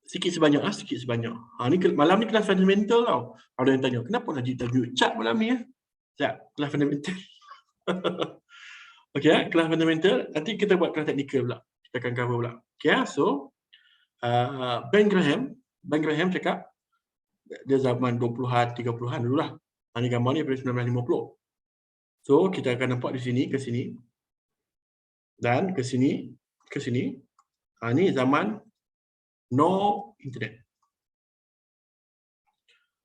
Sikit sebanyak. Ni malam ni kelas fundamental tau. Ada yang tanya, kenapa Najib tajuk chart malam ni? Kelas fundamental. Okay, kelas fundamental. Nanti kita buat kelas teknikal pula. Kita akan cover pula. Okay, so Ben Graham cakap dia zaman 20-an, 30-an dululah. Ni gambar ni daripada 1950. So kita akan nampak di sini, ke sini. Dan ke sini. Ni zaman no internet.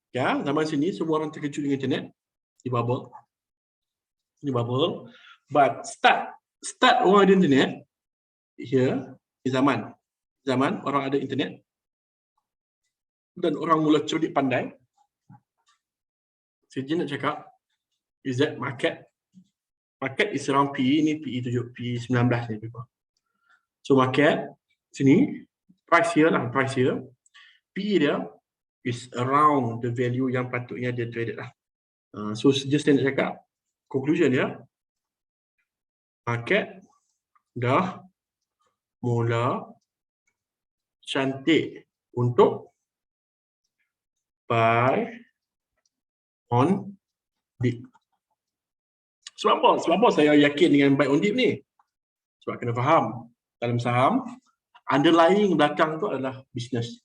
Ya, zaman sini semua orang terkejut dengan internet. Di bubble. But start orang ada internet here di zaman orang ada internet dan orang mula cerdik pandai. Saya nak cakap is that market is around PE ni, PE 19 ni people. So market sini price here PE dia is around the value yang patutnya dia traded lah. So just nak cakap conclusion dia, market dah mula cantik untuk buy on dip. Sebab apa saya yakin dengan buy on dip ni? Sebab kena faham dalam saham underlying belakang tu adalah bisnes.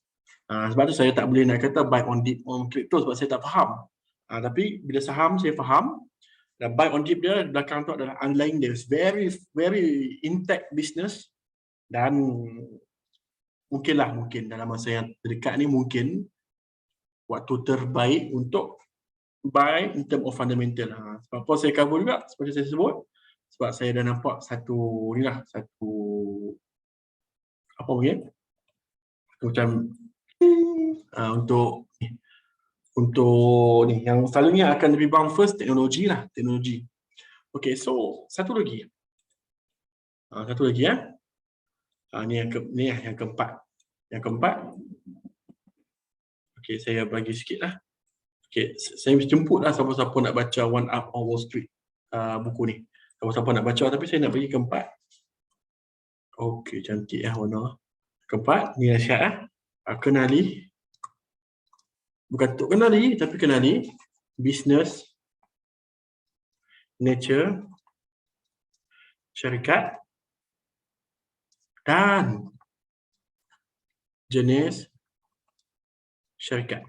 Sebab tu saya tak boleh nak kata buy on dip on crypto sebab saya tak faham. Tapi bila saham saya faham dan buy on dip dia belakang tu adalah underlying dia very very intact business dan mungkin dalam masa yang terdekat ni mungkin waktu terbaik untuk buy in term of fundamental. Sebab apa saya cover juga seperti saya sebut, sebab saya dah nampak satu ni lah, satu apa panggil, macam untuk ni yang selalunya akan lebih bound first teknologi lah, teknologi. Okay, so satu lagi ni yang keempat. Okay, saya bagi sikit lah. Okay, saya jemput lah siapa-siapa nak baca One Up on Wall Street buku ni. Siapa-siapa nak baca, tapi saya nak bagi keempat. Okay, cantik warna. Keempat, ni nasihat kenali. Bukan untuk kenali, tapi kenali business, nature, syarikat, dan jenis syarikat.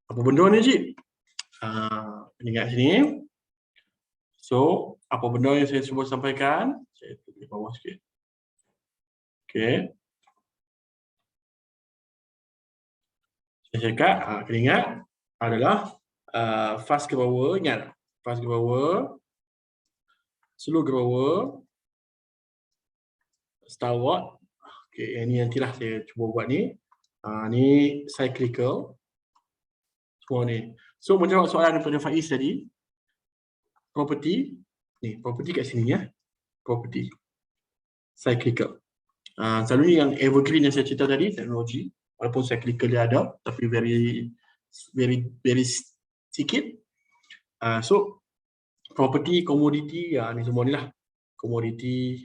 Apa benda ni, Cik? Ingat sini. So, apa benda yang saya cuba sampaikan? Saya tulis di bawah sikit. Okay. Saya cakap, kena ingat adalah fast grower, ingat fast grower, slow grower, stalwart. Okay, yang ni nantilah saya cuba buat ni. Ni cyclical. Semua ni. So, menjawab soalan daripada Faiz tadi, property, ni property kat sini ya. Property. Cyclical. Selalunya yang evergreen yang saya cerita tadi, teknologi, walaupun cyclical dia ada, tapi very sikit. So, property, komoditi, ni semua ni lah. Komoditi,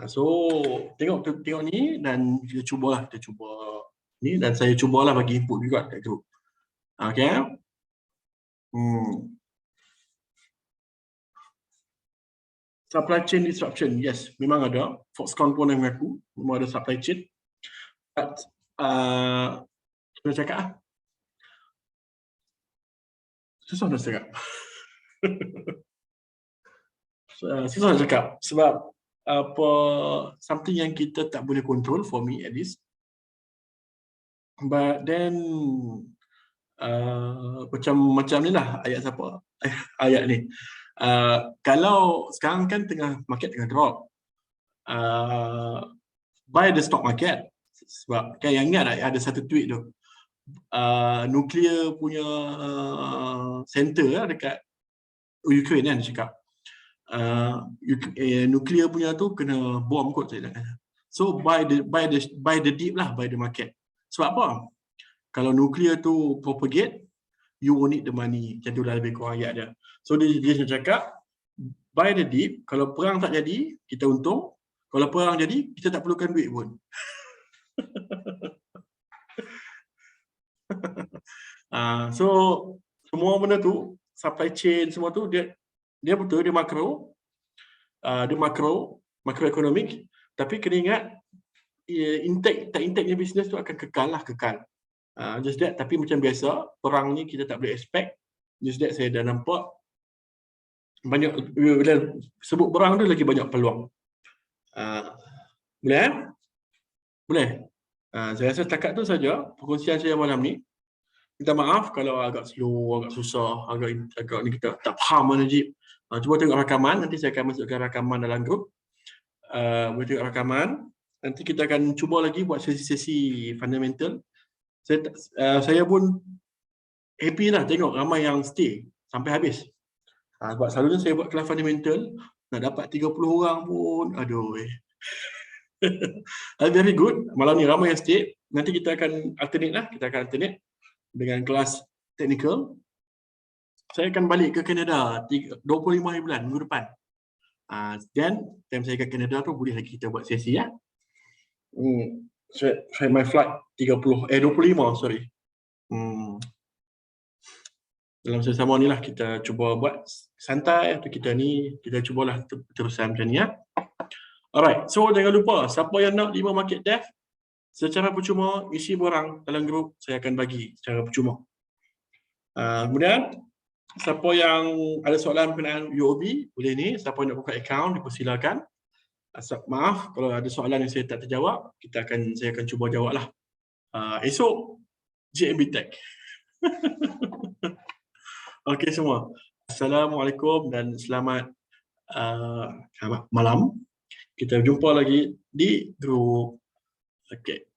so, tengok ni dan kita cuba ni, dan saya cubalah bagi input juga kat group. Okay. Supply chain disruption, yes, memang ada. Foxconn pun yang mengaku, memang ada supply chain. But, kita cakap susah nak cakap. Susah nak cakap sebab something yang kita tak boleh control, for me at least. But then macam ni lah ayat siapa? Ayat ni. Kalau sekarang kan market tengah drop, buy the stock market. Sebab kan yang ingat ada satu tweet tu, nuklear punya center dekat Ukraine kan, cakap nuklear punya tu kena bom kot, saya nak kata. So buy the dip lah, buy the market. Sebab apa? Kalau nuklear tu propagate, you won't need the money. Macam tu lah lebih kurang ayat dia. So dia cakap, buy the dip, kalau perang tak jadi, kita untung. Kalau perang jadi, kita tak perlukan duit pun. So, semua benda tu, supply chain, semua tu, dia betul, dia makroekonomik. Tapi kena ingat, intake-nya bisnes tu akan kekal. Just that, tapi macam biasa, perang ni kita tak boleh expect. Just that, saya dah nampak banyak, bila sebut perang tu lagi banyak peluang. Boleh? Boleh? Saya rasa setakat tu saja perkongsian saya malam ni. Minta maaf kalau agak slow, agak susah, agak ni kita tak faham mana Najib. Cuba tengok rakaman, nanti saya akan masukkan rakaman dalam grup. Boleh tengok rakaman. Nanti kita akan cuba lagi buat sesi-sesi fundamental. Saya pun happy lah tengok ramai yang stay sampai habis. Sebab selalunya saya buat kelas fundamental, nak dapat 30 orang pun, aduh. Very good. Malam ni ramai yang stay. Nanti kita akan alternate dengan kelas technical. Saya akan balik ke Canada 25 bulan minggu depan. Dan time saya ke Canada tu boleh lagi kita buat sesi ya. My flight 25 sorry. Dalam sesama ni lah kita cuba buat santai atau kita cubalah terusan macam ni ya. Alright, so jangan lupa siapa yang nak 5 market dev secara percuma, isi borang dalam grup, saya akan bagi secara percuma. Kemudian siapa yang ada soalan berkenaan UOB, boleh ni, siapa yang nak buka account dipersilakan. Maaf kalau ada soalan yang saya tak terjawab, saya akan cuba jawab lah esok JMB Tech. Okey semua. Assalamualaikum dan selamat malam. Kita jumpa lagi di grup. Okey.